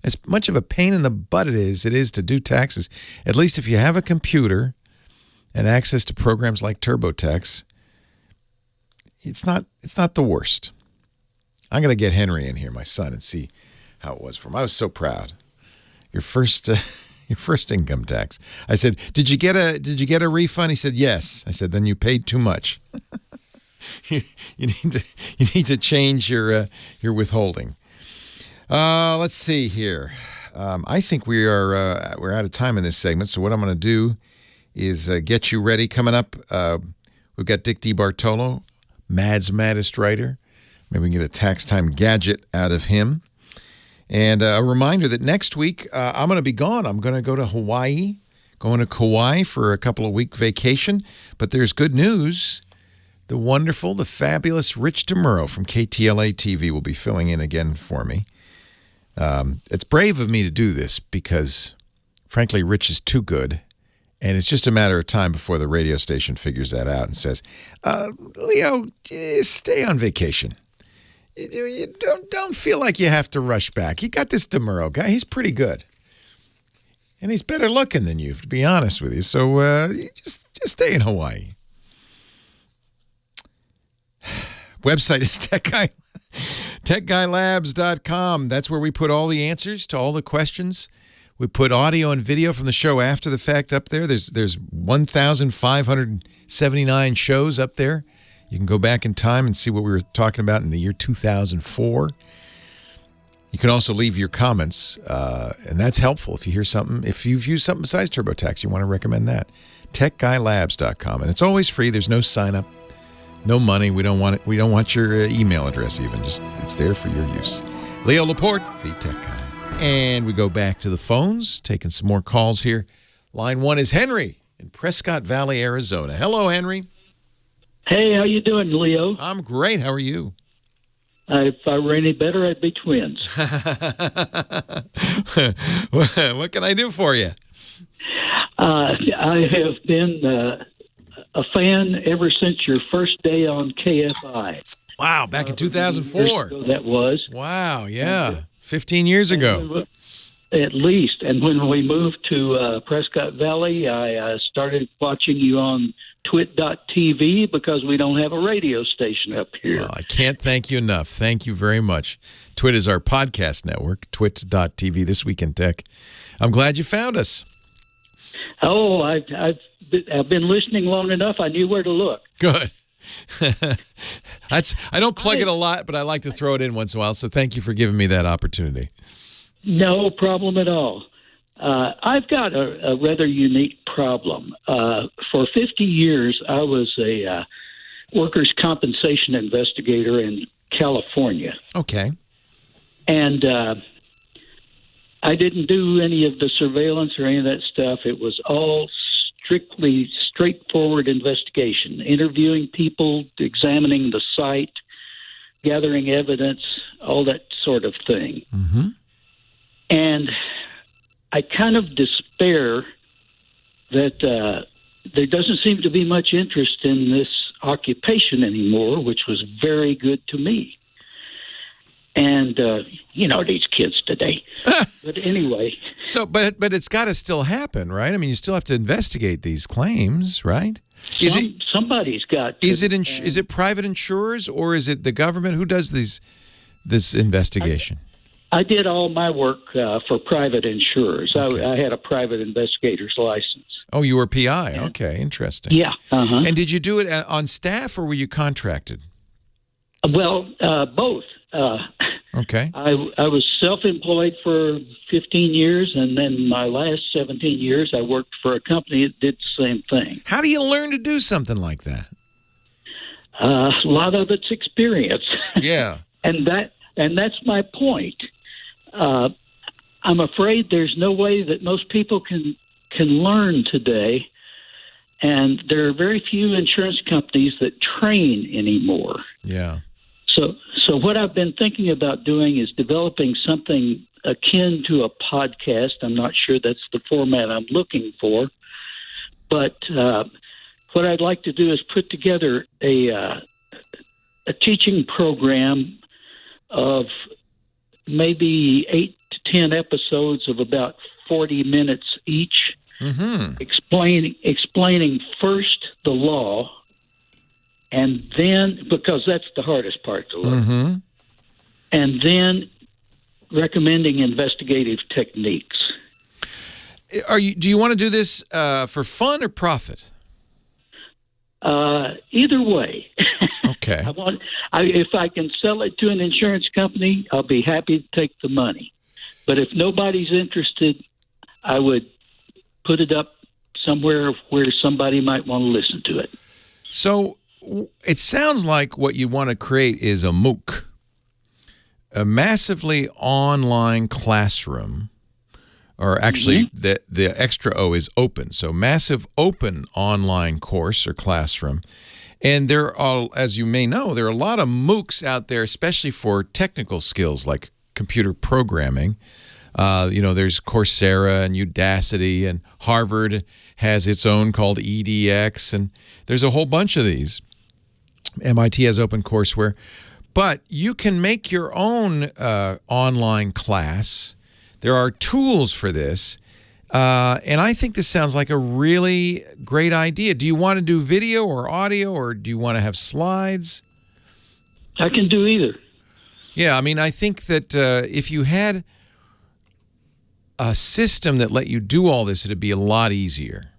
As much of a pain in the butt it is to do taxes, at least if you have a computer and access to programs like TurboTax, it's not the worst. I'm going to get Henry in here, my son, and see how it was for him. I was so proud. Your first income tax. I said, "Did you get a refund?" He said, "Yes." I said, "Then you paid too much. you need to change your withholding." Let's see here. I think we're out of time in this segment. So what I'm going to do is get you ready. Coming up, we've got Dick DeBartolo, Mad's Maddest Writer. Maybe we can get a tax time gadget out of him. And a reminder that next week I'm going to be gone. I'm going to go to Hawaii, going to Kauai for a couple of week vacation. But there's good news. The wonderful, the fabulous Rich DeMuro from KTLA TV will be filling in again for me. It's brave of me to do this because, frankly, Rich is too good. And it's just a matter of time before the radio station figures that out and says, Leo, stay on vacation. You don't feel like you have to rush back. You got this DeMuro guy. He's pretty good. And he's better looking than you, to be honest with you. So just stay in Hawaii. Website is techguylabs.com. That's where we put all the answers to all the questions. We put audio and video from the show after the fact up there. There's 1,579 shows up there. You can go back in time and see what we were talking about in the year 2004. You can also leave your comments, and that's helpful if you hear something. If you've used something besides TurboTax, you want to recommend that. TechGuyLabs.com, and it's always free. There's no sign up, no money. We don't want it. We don't want your email address even. Just it's there for your use. Leo Laporte, the Tech Guy. And we go back to the phones, taking some more calls here. Line 1 is Henry in Prescott Valley, Arizona. Hello, Henry. Hey, how you doing, Leo? I'm great. How are you? If I were any better, I'd be twins. What can I do for you? I have been a fan ever since your first day on KFI. Wow, back in 2004. That was. Wow, yeah. 15 years ago. At least. And when we moved to Prescott Valley, I started watching you on twit.tv because we don't have a radio station up here. Well, I can't thank you enough. Thank you very much. Twit is our podcast network, twit.tv, This Week in Tech. I'm glad you found us. Oh, I've been listening long enough. I knew where to look. Good. I don't plug it a lot, but I like to throw it in once in a while, so thank you for giving me that opportunity. No problem at all. I've got a rather unique problem. For 50 years, I was a workers' compensation investigator in California. Okay. And I didn't do any of the surveillance or any of that stuff. It was all strictly straightforward investigation, interviewing people, examining the site, gathering evidence, all that sort of thing. Mm-hmm. And I kind of despair that there doesn't seem to be much interest in this occupation anymore, which was very good to me. And, these kids today. But anyway. So, but it's got to still happen, right? I mean, you still have to investigate these claims, right? Somebody's got to. Is it private insurers or is it the government? Who does this investigation? I did all my work for private insurers. Okay. I had a private investigator's license. Oh, you were PI. Yeah. Okay, interesting. Yeah. Uh-huh. And did you do it on staff or were you contracted? Well, both. Okay. I was self-employed for 15 years, and then my last 17 years I worked for a company that did the same thing. How do you learn to do something like that? A lot of it's experience. Yeah. and that's my point. I'm afraid there's no way that most people can learn today, and there are very few insurance companies that train anymore. Yeah. So what I've been thinking about doing is developing something akin to a podcast. I'm not sure that's the format I'm looking for, but what I'd like to do is put together a teaching program of maybe 8 to 10 episodes of about 40 minutes each, explaining first the law, and then, because that's the hardest part to learn, and then recommending investigative techniques. Do you want to do this for fun or profit? Either way. Okay. If I can sell it to an insurance company, I'll be happy to take the money. But if nobody's interested, I would put it up somewhere where somebody might want to listen to it. So it sounds like what you want to create is a MOOC, a massively online classroom, or actually the extra O is open. So massive open online course or classroom. And there are, as you may know, there are a lot of MOOCs out there, especially for technical skills like computer programming. There's Coursera and Udacity, and Harvard has its own called EDX, and there's a whole bunch of these. MIT has OpenCourseWare. But you can make your own online class. There are tools for this. And I think this sounds like a really great idea. Do you want to do video or audio, or do you want to have slides? I can do either. Yeah, I mean, I think that if you had a system that let you do all this, it'd be a lot easier.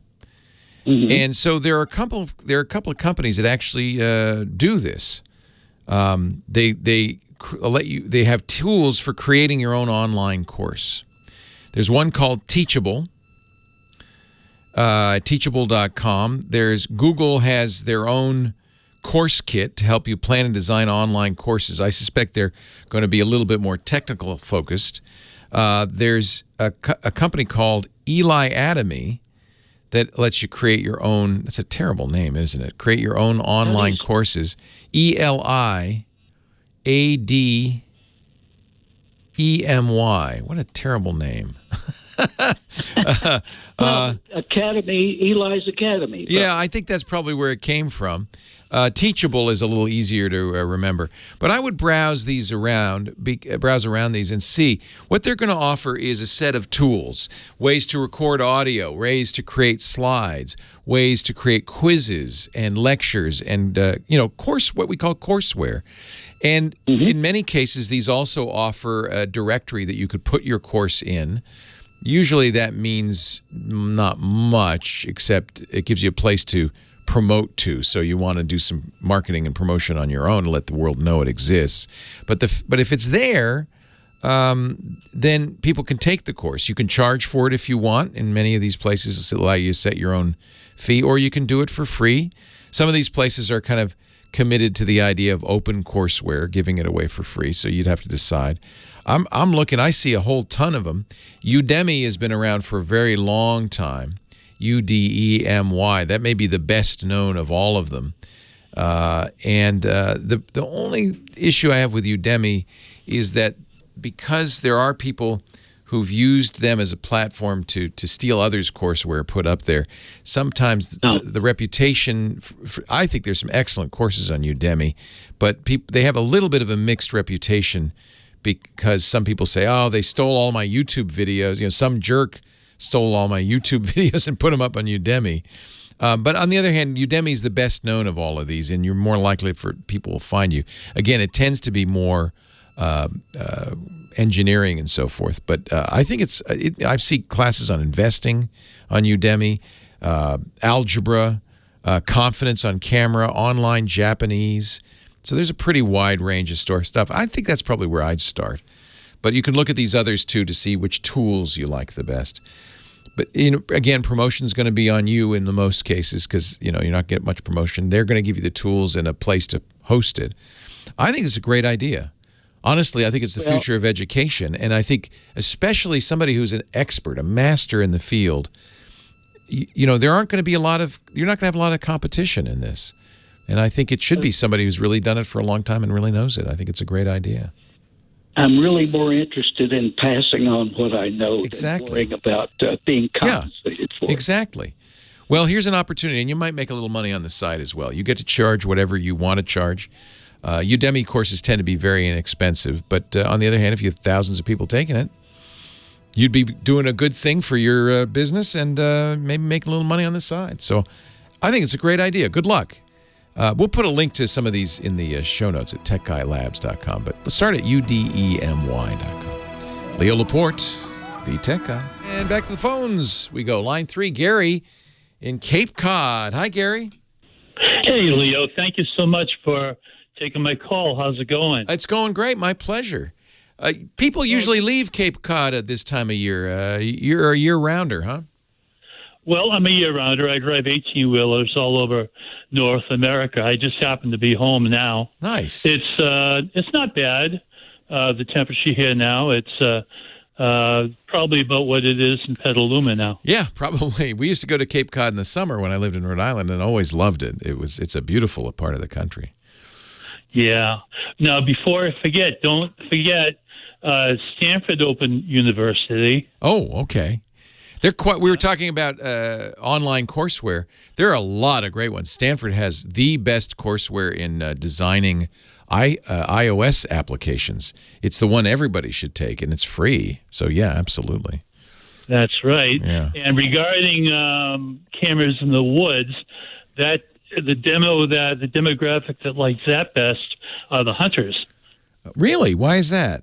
And so there are a couple of companies that actually do this. They have tools for creating your own online course. There's one called Teachable, teachable.com. Google has their own course kit to help you plan and design online courses. I suspect they're going to be a little bit more technical focused. There's a company called Eli Atomy that lets you create your own. That's a terrible name, isn't it? Create your own online courses. ELIADEMY. What a terrible name. Academy, Eli's Academy. Yeah, I think that's probably where it came from. Teachable is a little easier to remember. But I would browse around these and see. What they're going to offer is a set of tools, ways to record audio, ways to create slides, ways to create quizzes and lectures and, what we call courseware. And in many cases, these also offer a directory that you could put your course in. Usually that means not much, except it gives you a place to promote to. So you want to do some marketing and promotion on your own to let the world know it exists. But if it's there, then people can take the course. You can charge for it if you want. In many of these places, it'll allow you to set your own fee, or you can do it for free. Some of these places are kind of committed to the idea of open courseware, giving it away for free, so you'd have to decide. I'm looking, I see a whole ton of them. Udemy has been around for a very long time. UDEMY. That may be the best known of all of them. The only issue I have with Udemy is that because there are people who've used them as a platform to steal others' courseware put up there, sometimes the reputation, I think there's some excellent courses on Udemy, but they have a little bit of a mixed reputation because some people say, oh, they stole all my YouTube videos. Some jerk stole all my YouTube videos and put them up on Udemy. But on the other hand, Udemy is the best known of all of these, and you're more likely for people will find you. Again, it tends to be more engineering and so forth. But I think I see classes on investing on Udemy, algebra, confidence on camera, online Japanese. So there's a pretty wide range of stuff. I think that's probably where I'd start. But you can look at these others too to see which tools you like the best. But again, promotion is going to be on you in the most cases because you're not getting much promotion. They're going to give you the tools and a place to host it. I think it's a great idea. Honestly, I think it's the future of education, and I think especially somebody who's an expert, a master in the field. There aren't going to be you're not going to have a lot of competition in this, and I think it should be somebody who's really done it for a long time and really knows it. I think it's a great idea. I'm really more interested in passing on what I know than worrying about being compensated for. Exactly. Well, here's an opportunity, and you might make a little money on the side as well. You get to charge whatever you want to charge. Udemy courses tend to be very inexpensive, but on the other hand, if you have thousands of people taking it, you'd be doing a good thing for your business and maybe make a little money on the side. So I think it's a great idea. Good luck. We'll put a link to some of these in the show notes at techguylabs.com, but let's start at udemy.com. Leo Laporte, the tech guy. And back to the phones we go. Line 3, Gary in Cape Cod. Hi, Gary. Hey, Leo. Thank you so much for taking my call. How's it going? It's going great. My pleasure. People usually leave Cape Cod at this time of year. You're a year-rounder, huh? Well, I'm a year-rounder. I drive 18-wheelers all over North America. I just happen to be home now. Nice. It's not bad. The temperature here now, it's probably about what it is in Petaluma now. Yeah, probably. We used to go to Cape Cod in the summer when I lived in Rhode Island and always loved it. It's a beautiful part of the country. Yeah. Now, before I forget, don't forget Stanford Open University. Oh, okay. We were talking about online courseware. There are a lot of great ones. Stanford has the best courseware in designing iOS applications. It's the one everybody should take, and it's free. So, yeah, absolutely. That's right. Yeah. And regarding cameras in the woods, the demographic that likes that best are the hunters. Really? Why is that?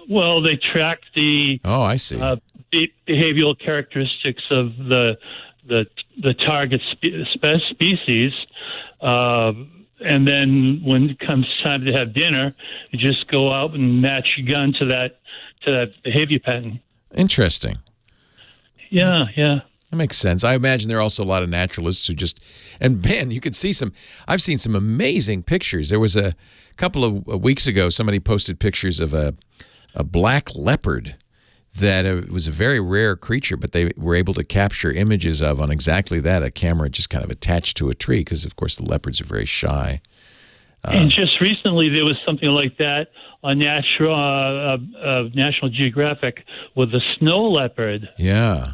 Well, they track the I see. Behavioral characteristics of the target species, and then when it comes time to have dinner, you just go out and match your gun to that behavior pattern. Interesting. Yeah. That makes sense. I imagine there are also a lot of naturalists who and Ben, you could see I've seen some amazing pictures. There was a couple of weeks ago, somebody posted pictures of a black leopard that it was a very rare creature, but they were able to capture images of on exactly that, a camera just kind of attached to a tree because, of course, the leopards are very shy. And just recently there was something like that on National Geographic with the snow leopard. Yeah.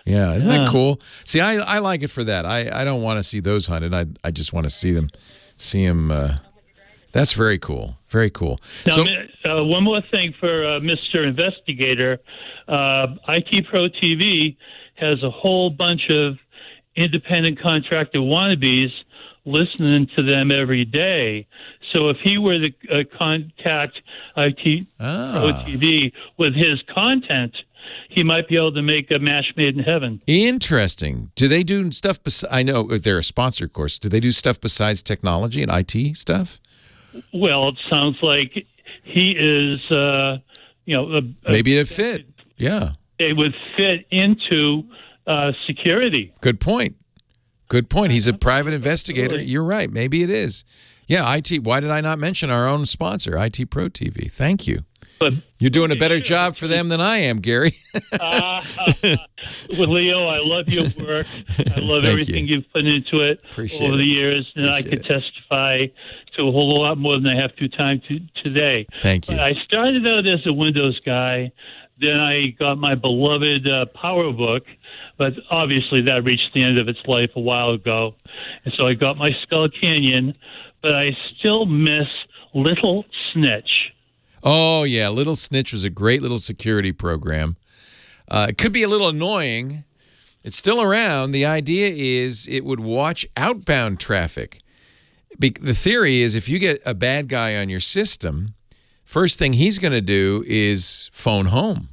Yeah, isn't that cool? See, I like it for that. I don't want to see those hunted. I just want to see them. That's very cool. Very cool. Now, one more thing for Mr. Investigator. IT Pro TV has a whole bunch of independent contractor wannabes listening to them every day. So if he were to contact IT Pro TV with his content, he might be able to make a match made in heaven. Interesting. Do they do stuff I know they're a sponsor, of course. Do they do stuff besides technology and IT stuff? Well, it sounds like he is, maybe it'd fit. Yeah. It would fit into security. Good point. He's a private investigator. You're right. Maybe it is. Yeah, IT. Why did I not mention our own sponsor, IT Pro TV? Thank you. But you're doing a better job for them than I am, Gary. Well, Leo, I love your work. I love everything you've put into it over the years, and I could testify to a whole lot more than I have to time today. Thank you. But I started out as a Windows guy. Then I got my beloved PowerBook, but obviously that reached the end of its life a while ago. And so I got my Skull Canyon, but I still miss Little Snitch. Oh, yeah. Little Snitch was a great little security program. It could be a little annoying It's still around. The idea is it would watch outbound traffic. The theory is if you get a bad guy on your system, first thing he's going to do is phone home.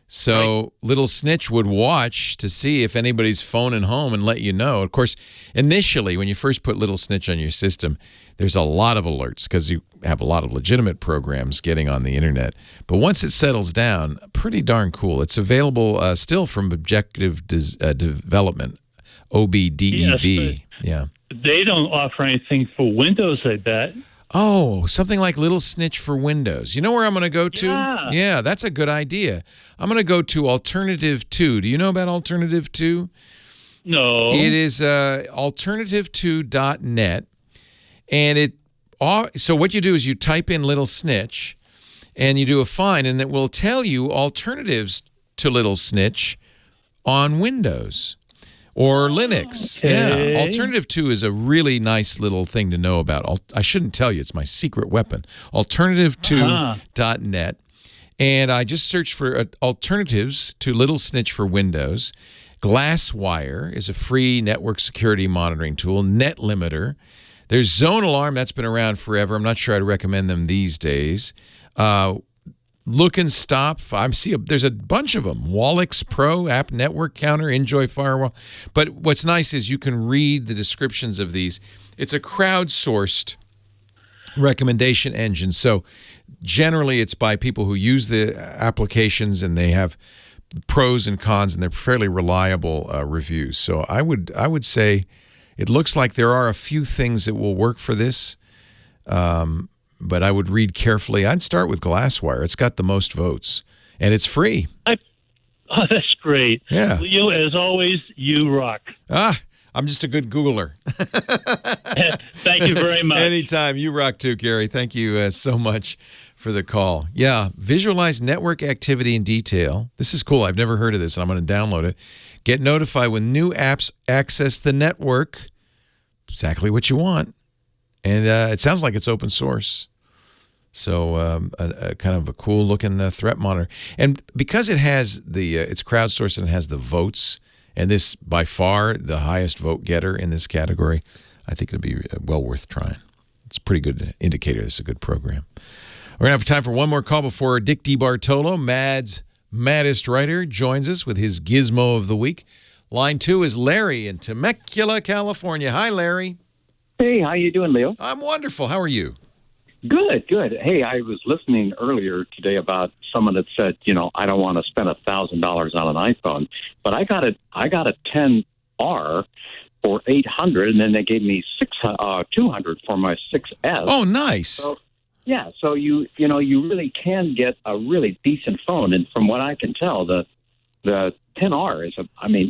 So Little Snitch would watch to see if anybody's phoning home and let you know. Of course, initially, when you first put Little Snitch on your system, there's a lot of alerts because you have a lot of legitimate programs getting on the internet. But once it settles down, pretty darn cool. It's available still from Objective Development, OBDEV. Yes, they don't offer anything for Windows, I bet. Oh, something like Little Snitch for Windows. You know where I'm going to go to? Yeah. That's a good idea. I'm going to go to Alternative 2. Do you know about Alternative 2? No. It is alternative2.net. And so what you do is you type in Little Snitch and you do a find, and it will tell you alternatives to Little Snitch on Windows or Linux. Okay. Yeah, Alternative 2 is a really nice little thing to know about. I shouldn't tell you. It's my secret weapon. Alternative2.net. And I just searched for alternatives to Little Snitch for Windows. Glasswire is a free network security monitoring tool. Net Limiter. There's Zone Alarm. That's been around forever. I'm not sure I'd recommend them these days. Look and Stop. There's a bunch of them. Wallix Pro, App Network Counter, Enjoy Firewall. But what's nice is you can read the descriptions of these. It's a crowdsourced recommendation engine. So generally it's by people who use the applications and they have pros and cons and they're fairly reliable reviews. So I would say it looks like there are a few things that will work for this. But I would read carefully. I'd start with Glasswire. It's got the most votes, and it's free. Oh, that's great. Yeah. Leo, as always, you rock. I'm just a good Googler. Thank you very much. Anytime. You rock too, Gary. Thank you so much for the call. Yeah, visualize network activity in detail. This is cool. I've never heard of this, and I'm going to download it. Get notified when new apps access the network. Exactly what you want. And it sounds like it's open source. So a kind of a cool-looking threat monitor. And because it has it's crowdsourced and it has the votes, and this, by far, the highest vote getter in this category, I think it'll be well worth trying. It's a pretty good indicator this is a good program. We're going to have time for one more call before Dick DeBartolo, Mad's maddest writer, joins us with his gizmo of the week. Line 2 is Larry in Temecula, California. Hi, Larry. Hey, how you doing, Leo? I'm wonderful. How are you? Good, good. Hey, I was listening earlier today about someone that said, I don't want to spend $1,000 on an iPhone, but I got a 10R for $800, and then they gave me $200 for my 6S. Oh, nice. So, yeah, so you really can get a really decent phone, and from what I can tell, the 10R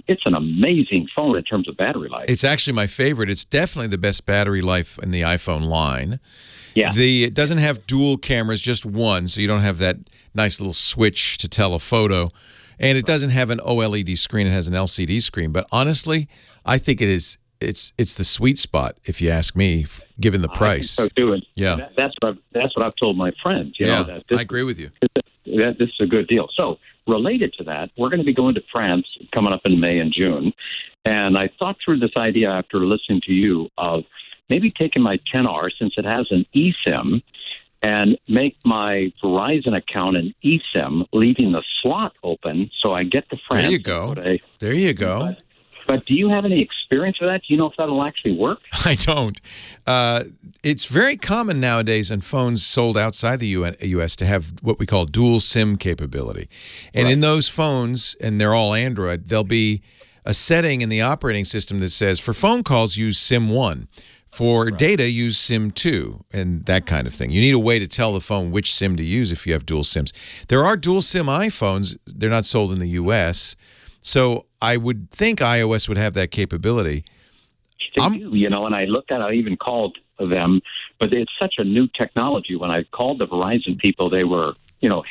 it's an amazing phone in terms of battery life. It's actually my favorite. It's definitely the best battery life in the iPhone line. Yeah. It doesn't have dual cameras, just one, so you don't have that nice little switch to tell a photo. And it doesn't have an OLED screen. It has an LCD screen. But honestly, I think it's the sweet spot, if you ask me, given the price. I think so too. Yeah. That's what I've told my friends. I agree with you. This is a good deal. So related to that, we're going to be going to France coming up in May and June. And I thought through this idea after listening to you of maybe taking my 10R, since it has an eSIM, and make my Verizon account an eSIM, leaving the slot open so I get to France. There you go. But do you have any experience with that? Do you know if that'll actually work? I don't. It's very common nowadays on phones sold outside the U.S. to have what we call dual SIM capability. And in those phones, and they're all Android, there'll be a setting in the operating system that says, for phone calls, use SIM 1. For data, use SIM 2 and that kind of thing. You need a way to tell the phone which SIM to use if you have dual SIMs. There are dual SIM iPhones. They're not sold in the U.S., so I would think iOS would have that capability. They do, and I looked at it, I even called them, but it's such a new technology. When I called the Verizon people, they were,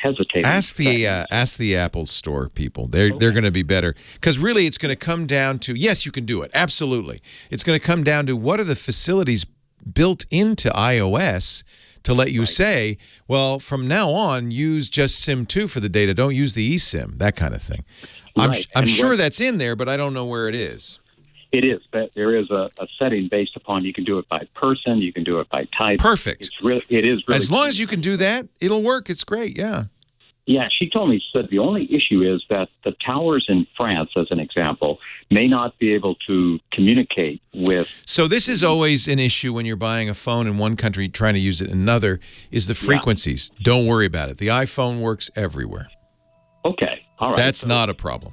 hesitating. Ask the Apple Store people. They're going to be better. Because really it's going to come down to, yes, you can do it. Absolutely. It's going to come down to what are the facilities built into iOS to let you say, well, from now on, use just SIM 2 for the data. Don't use the eSIM, that kind of thing. I'm sure that's in there, but I don't know where it is. It is. There is a setting based upon you can do it by person, you can do it by type. Perfect. It is really as long as you can do that, it'll work. It's great. Yeah. Yeah, she told me, she said the only issue is that the towers in France, as an example, may not be able to communicate with... So this is always an issue when you're buying a phone in one country, trying to use it in another, is the frequencies. Yeah. Don't worry about it. The iPhone works everywhere. Okay, all right. That's not a problem.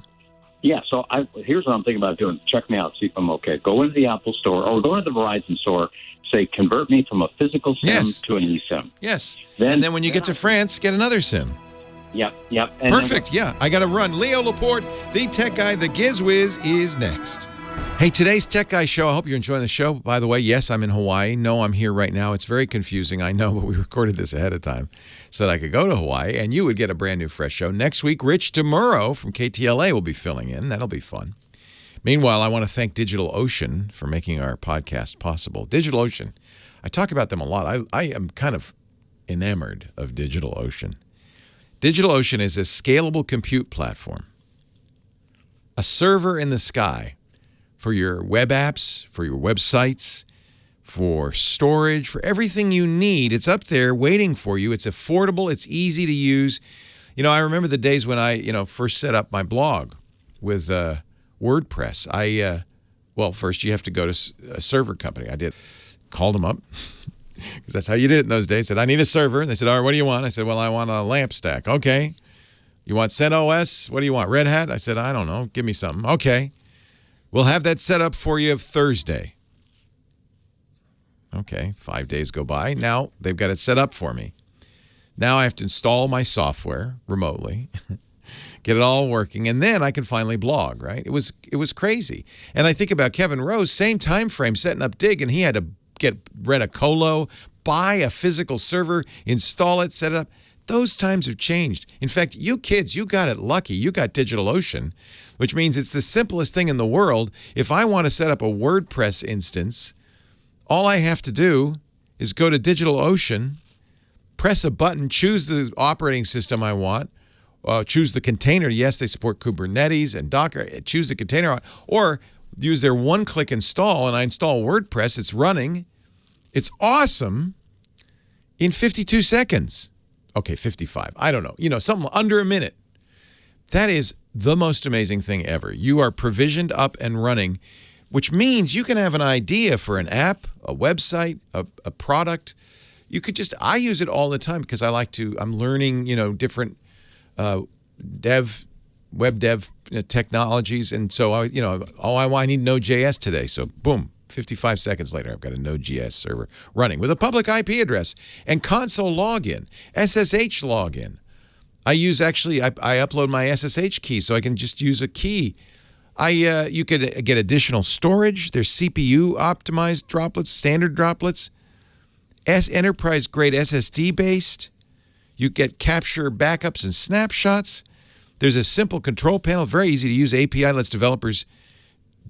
Yeah, so here's what I'm thinking about doing. Check me out, see if I'm okay. Go into the Apple store or go into the Verizon store, say, convert me from a physical SIM to an eSIM. Yes, and then when you get to France, get another SIM. Yep. And perfect, yeah. I got to run. Leo Laporte, the tech guy, the GizWiz, is next. Hey, today's Tech Guy show, I hope you're enjoying the show. By the way, yes, I'm in Hawaii. No, I'm here right now. It's very confusing, I know, but we recorded this ahead of time so that I could go to Hawaii, and you would get a brand new fresh show. Next week, Rich DeMuro from KTLA will be filling in. That'll be fun. Meanwhile, I want to thank DigitalOcean for making our podcast possible. DigitalOcean, I talk about them a lot. I am kind of enamored of DigitalOcean. DigitalOcean is a scalable compute platform, a server in the sky for your web apps, for your websites, for storage, for everything you need. It's up there waiting for you. It's affordable. It's easy to use. You know, I remember the days when I, first set up my blog with WordPress. First you have to go to a server company. I did. Called them up. Because that's how you did it in those days. Said, I need a server. They said, all right, what do you want? I said, well, I want a lamp stack. Okay. You want CentOS? What do you want? Red Hat? I said, I don't know. Give me something. Okay. We'll have that set up for you Thursday. Okay. 5 days go by. Now they've got it set up for me. Now I have to install my software remotely, get it all working, and then I can finally blog, right? It was crazy. And I think about Kevin Rose, same time frame, setting up Dig, and he had to rent a colo, buy a physical server, install it, set it up. Those times have changed. In fact, you kids, you got it lucky. You got DigitalOcean, which means it's the simplest thing in the world. If I want to set up a WordPress instance, all I have to do is go to DigitalOcean, press a button, choose the operating system I want, choose the container. Yes, they support Kubernetes and Docker. Choose the container, or use their one-click install, and I install WordPress. It's running. It's awesome in 52 seconds. Okay, 55. I don't know. Something under a minute. That is the most amazing thing ever. You are provisioned up and running, which means you can have an idea for an app, a website, a product. You could I use it all the time because I'm learning, different web dev technologies. And so, I need Node.js today. So, boom, 55 seconds later, I've got a Node.js server running with a public IP address and console login, SSH login. I upload my SSH key so I can just use a key. You could get additional storage. There's CPU optimized droplets, standard droplets, enterprise grade SSD based. You get capture backups and snapshots. There's a simple control panel, very easy to use. API lets developers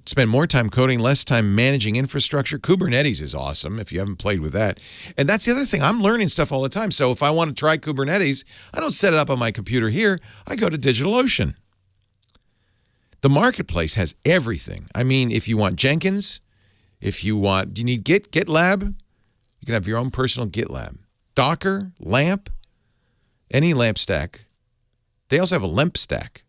spend more time coding, less time managing infrastructure. Kubernetes is awesome if you haven't played with that. And that's the other thing. I'm learning stuff all the time. So if I want to try Kubernetes, I don't set it up on my computer here. I go to DigitalOcean. The marketplace has everything. I mean, if you want Jenkins, do you need GitLab? You can have your own personal GitLab. Docker, LAMP, any LAMP stack. They also have a LEMP stack.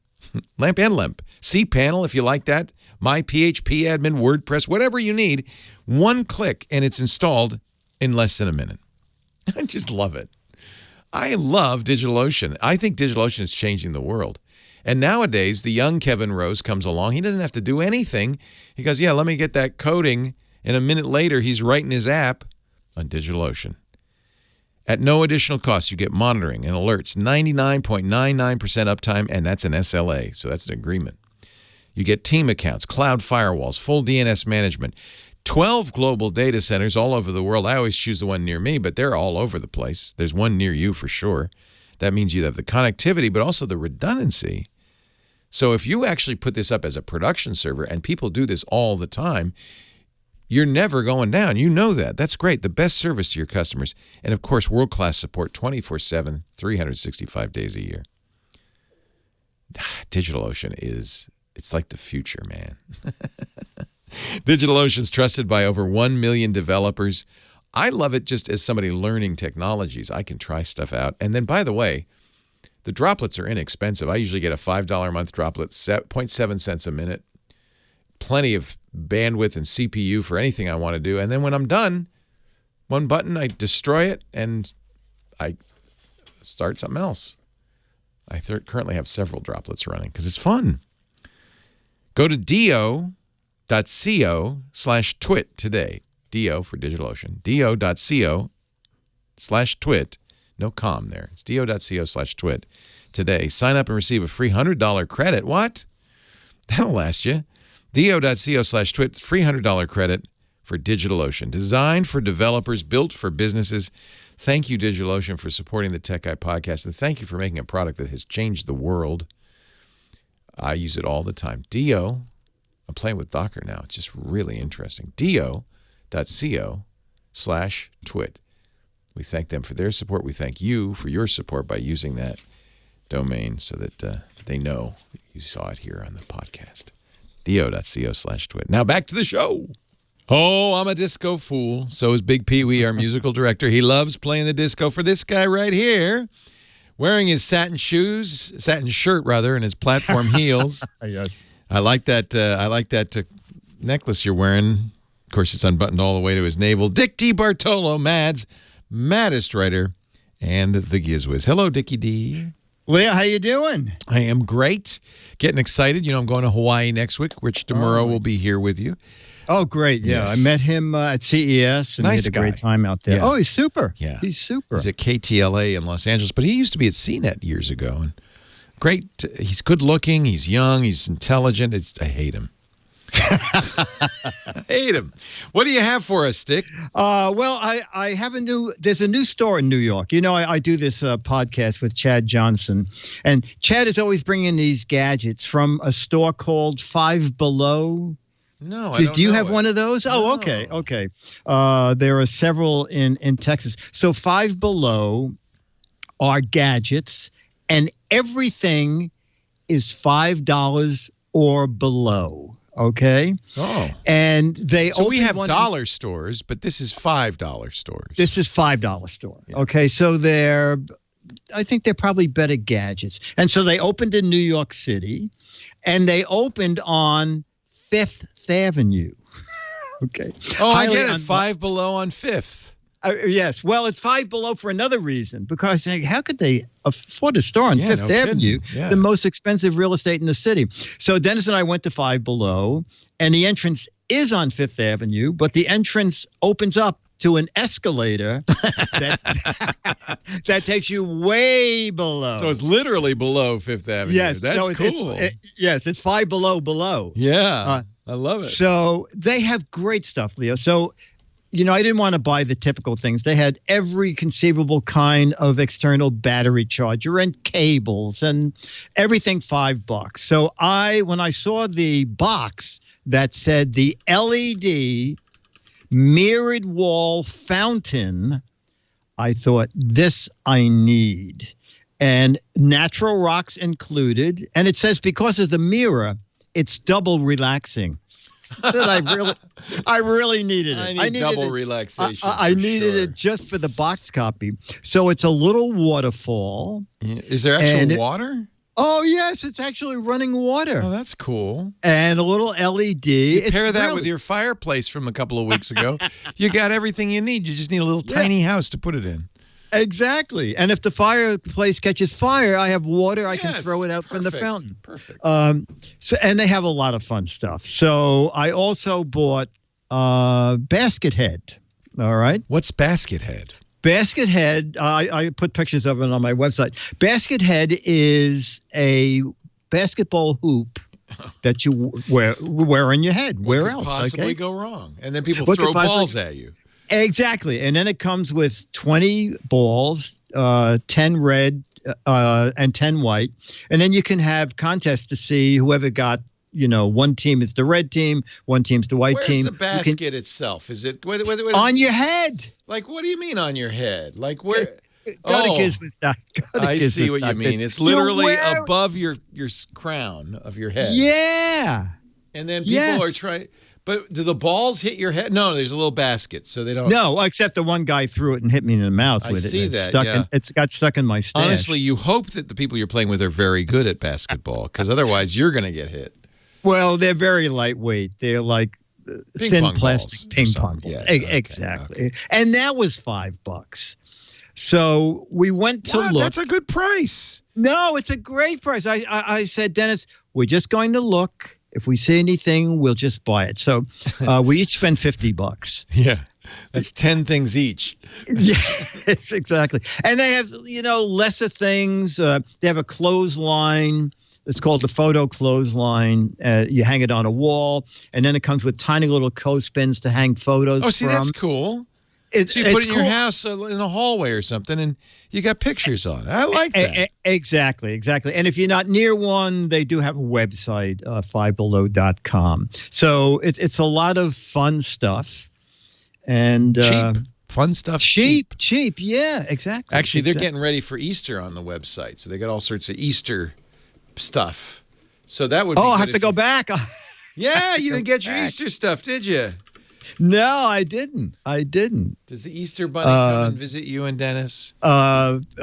LAMP and LEMP. cPanel, if you like that. My PHP admin, WordPress, whatever you need. One click, and it's installed in less than a minute. I just love it. I love DigitalOcean. I think DigitalOcean is changing the world. And nowadays, the young Kevin Rose comes along. He doesn't have to do anything. He goes, yeah, let me get that coding. And a minute later, he's writing his app on DigitalOcean. At no additional cost, you get monitoring and alerts, 99.99% uptime, and that's an SLA, so that's an agreement. You get team accounts, cloud firewalls, full DNS management, 12 global data centers all over the world. I always choose the one near me, but they're all over the place. There's one near you for sure. That means you have the connectivity, but also the redundancy. So if you actually put this up as a production server, and people do this all the time, you're never going down. You know that. That's great. The best service to your customers. And, of course, world-class support 24/7, 365 days a year. DigitalOcean it's like the future, man. DigitalOcean's trusted by over 1 million developers. I love it just as somebody learning technologies. I can try stuff out. And then, by the way, the droplets are inexpensive. I usually get a $5 a month droplet, 0.7 cents a minute. Plenty of bandwidth and CPU for anything I want to do. And then when I'm done, one button, I destroy it, and I start something else. I currently have several droplets running because it's fun. Go to do.co/twit today. Do for DigitalOcean. do.co/twit. No com there. It's do.co/twit today. Sign up and receive a free $100 credit. What? That'll last you. do.co/twit. Free $100 credit for DigitalOcean. Designed for developers, built for businesses. Thank you, DigitalOcean, for supporting the Tech Guy podcast. And thank you for making a product that has changed the world. I use it all the time. I'm playing with Docker now. It's just really interesting. do.co/twit. We thank them for their support. We thank you for your support by using that domain so that they know you saw it here on the podcast. do.co/twit. Now back to the show. Oh, I'm a disco fool. So is Big Pee Wee, our musical director. He loves playing the disco for this guy right here, wearing his satin shirt, and his platform heels. Yes. I like that necklace you're wearing. Of course, it's unbuttoned all the way to his navel. Dick DeBartolo, Mad's maddest writer, and the Gizwiz. Hello, Dickie D. Leah, how you doing? I am great. Getting excited. I'm going to Hawaii next week. Rich DeMuro will be here with you. Oh, great. Yeah. Yes. I met him at CES, and Nice we had a guy. great time out there. Yeah. Oh, he's super. Yeah. He's super. He's at KTLA in Los Angeles, but he used to be at CNET years ago. And great. He's good looking. He's young. He's intelligent. I hate him. I hate him. What do you have for us, Stick? Well, I have there's a new store in New York. I do this podcast with Chad Johnson, and Chad is always bringing these gadgets from a store called Five Below. No, I don't do you know have it. one of those? No. Oh, okay. There are several in Texas. So Five Below are gadgets, and everything is $5 or below. Okay. Oh. And So we opened have one- dollar stores, but this is $5 stores. This is $5 store. Yeah. Okay. So I think they're probably better gadgets. And so they opened in New York City, and they opened on Fifth Avenue. Okay. Oh, I Highly get it. Five Below on Fifth. Yes. Well, it's Five Below for another reason, because how could they afford a store on Fifth Avenue, the most expensive real estate in the city? So Dennis and I went to Five Below, and the entrance is on Fifth Avenue, but the entrance opens up to an escalator that takes you way below. So it's literally below Fifth Avenue. Yes. That's so cool. It's Five Below. Yeah. I love it. So they have great stuff, Leo. So, I didn't want to buy the typical things. They had every conceivable kind of external battery charger and cables and everything $5. So when I saw the box that said the LED mirrored wall fountain, I thought, this I need. And natural rocks included. And it says because of the mirror, it's double relaxing. That I really needed it. I needed double relaxation. I needed it just for the box copy. So it's a little waterfall. Is there actual water? Oh, yes, it's actually running water. Oh, that's cool. And a little LED. You pair that with your fireplace from a couple of weeks ago. You got everything you need. You just need a little tiny house to put it in. Exactly. And if the fireplace catches fire, I have water. I can throw it out from the fountain. Perfect. And they have a lot of fun stuff. So I also bought Basket Head. All right. What's Basket Head? Basket Head, I put pictures of it on my website. Basket Head is a basketball hoop that you wear on your head. Where else? What could possibly go wrong? And then people throw balls at you. Exactly. And then it comes with 20 balls, 10 red and 10 white. And then you can have contests to see whoever got, one team is the red team, one team's the white team. Where's the basket itself? Is it what on your head? Like, what do you mean on your head? Like, where? Go to Gizmos. I see what you mean. It's literally above your crown of your head. Yeah. And then people are trying. But do the balls hit your head? No, there's a little basket, so they don't. No, except the one guy threw it and hit me in the mouth with it. I see that. It's got stuck in my stash. Honestly, you hope that the people you're playing with are very good at basketball, because otherwise you're going to get hit. Well, they're very lightweight. They're like thin plastic ping pong balls. Yeah, exactly. Okay. And that was $5. So we went to look. That's a good price. No, it's a great price. I said, Dennis, we're just going to look. If we see anything, we'll just buy it. So we each spend $50. Yeah, that's 10 things each. Yes, exactly. And they have, lesser things. They have a clothesline. It's called the photo clothesline. You hang it on a wall, and then it comes with tiny little clothespins to hang photos from. Oh, see, that's cool. So you put it in your house in a hallway or something, and you got pictures on it. I like that. Exactly. And if you're not near one, they do have a website, fivebelow.com. So it's a lot of fun stuff. And cheap. Fun stuff. Cheap. Yeah, exactly. Actually, they're getting ready for Easter on the website. So they got all sorts of Easter stuff. So that would be I'll have to go back. Yeah, you didn't get your Easter stuff, did you? No, I didn't. Does the Easter Bunny come and visit you and Dennis?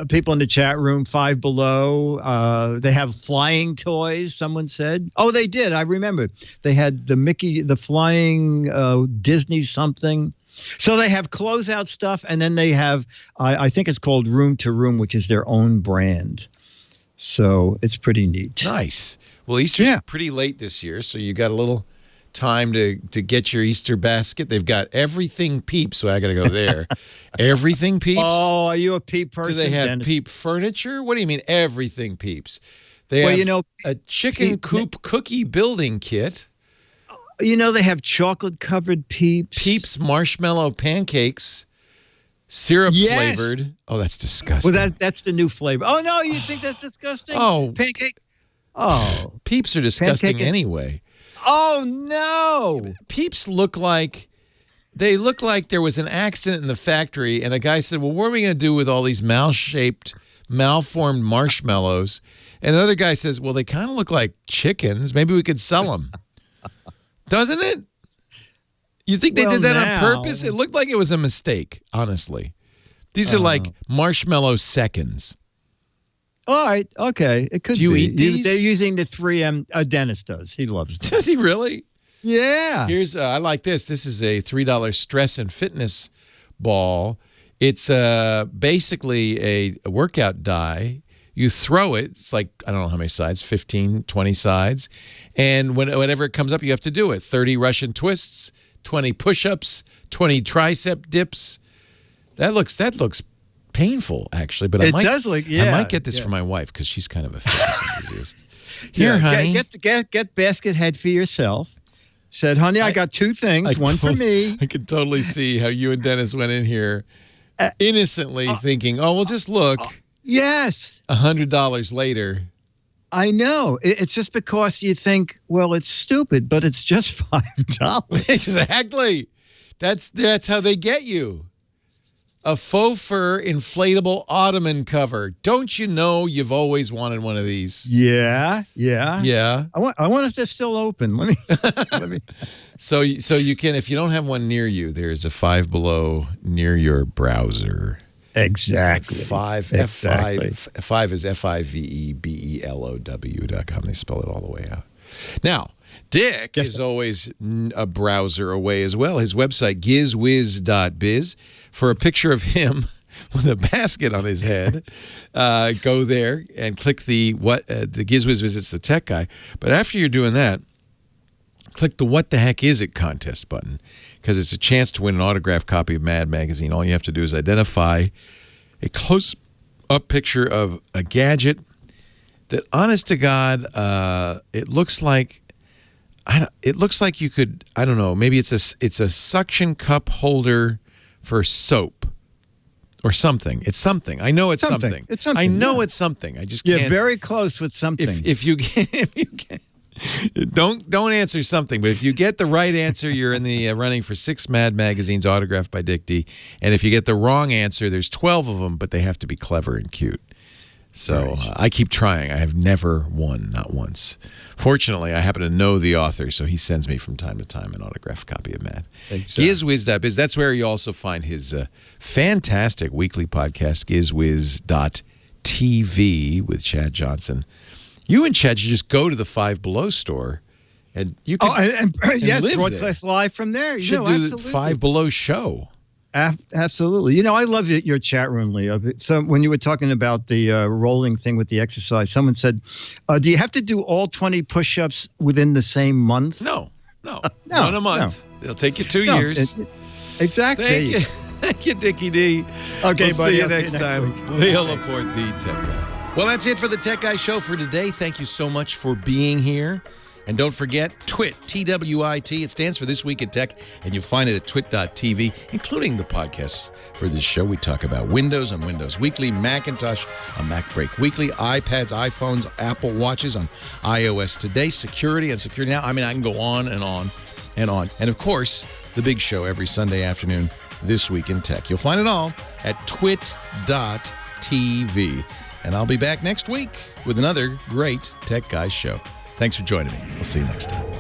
People in the chat room, Five Below. They have flying toys, someone said. Oh, they did. I remember. They had the flying Disney something. So they have closeout stuff, and then they have, I think it's called Room to Room, which is their own brand. So it's pretty neat. Nice. Well, Easter's pretty late this year, so you got a little time to get your Easter basket. They've got everything Peep, so I got to go there. Everything Peeps? Oh, are you a Peep person? Do they have Peep furniture? What do you mean everything Peeps? They have a chicken coop cookie building kit. They have chocolate-covered Peeps. Peeps marshmallow pancakes, syrup flavored. Oh, that's disgusting. Well, that's the new flavor. Oh, no, you think that's disgusting? Oh. Pancake? Oh. Peeps are disgusting anyway. Oh, no. Peeps look like there was an accident in the factory, and a guy said, well, what are we going to do with all these mouse-shaped, malformed marshmallows? And the other guy says, well, they kind of look like chickens. Maybe we could sell them. Doesn't it? You think they did that on purpose? It looked like it was a mistake, honestly. These are like marshmallow seconds. All right. Okay. It could be. Do you eat these? They're using the 3M. Dennis does. He loves them. Does he really? Yeah. Here's I like this. This is a $3 stress and fitness ball. It's basically a workout die. You throw it. It's like, I don't know how many sides, 15, 20 sides. And whenever it comes up, you have to do it. 30 Russian twists, 20 push-ups, 20 tricep dips. That looks painful, actually, but I might get this for my wife because she's kind of a fitness enthusiast. Here, honey, get basket head for yourself. Said, honey, I got two things, one for me. I could totally see how you and Dennis went in here innocently thinking, "Oh, well, just look." Yes. $100 later. I know. It's just because you think, well, it's stupid, but it's just $5. Exactly. That's how they get you. A faux fur inflatable ottoman cover. Don't you know you've always wanted one of these? Yeah. I wonder if they're still open. Let me. So you can, if you don't have one near you, there's a Five Below near your browser. Exactly. Five is FIVEBELOW.com. They spell it all the way out. Now, Dick is always a browser away as well. His website, gizwiz.biz. For a picture of him with a basket on his head, go there and click the GizWiz Visits the Tech Guy. But after you're doing that, click the What the Heck Is It contest button, because it's a chance to win an autographed copy of Mad Magazine. All you have to do is identify a close-up picture of a gadget that, honest to God, it looks like you could, I don't know, maybe it's a suction cup holder for soap or something. It's something. I know it's something. It's something. I know it's something. I just can't. You're very close with something. If you can. Don't answer something, but if you get the right answer, you're in the running for 6 Mad magazines autographed by Dick D. And if you get the wrong answer, there's 12 of them, but they have to be clever and cute. So I keep trying. I have never won, not once. Fortunately, I happen to know the author, so he sends me from time to time an autographed copy of Mad. GizWiz.biz. That's where you also find his fantastic weekly podcast, GizWiz.tv with Chad Johnson. You and Chad should just go to the Five Below store, and you can yes, live broadcast there. Live from there. You should do the Five Below show. Absolutely. You know, I love your chat room, Leo. So when you were talking about the rolling thing with the exercise, someone said, do you have to do all 20 push-ups within the same month? No. One a month. No. It'll take you 2 years. Exactly. Thank you, Dickie D. Okay, we'll buddy. See you next time. Leo Laporte, the Tech Guy. Well, that's it for the Tech Guy Show for today. Thank you so much for being here. And don't forget, TWIT, T-W-I-T. It stands for This Week in Tech, and you'll find it at twit.tv, including the podcasts for this show. We talk about Windows on Windows Weekly, Macintosh on Mac Break Weekly, iPads, iPhones, Apple Watches on iOS Today, security on Security Now. I mean, I can go on and on and on. And, of course, the big show every Sunday afternoon, This Week in Tech. You'll find it all at twit.tv. And I'll be back next week with another great Tech Guys show. Thanks for joining me. We'll see you next time.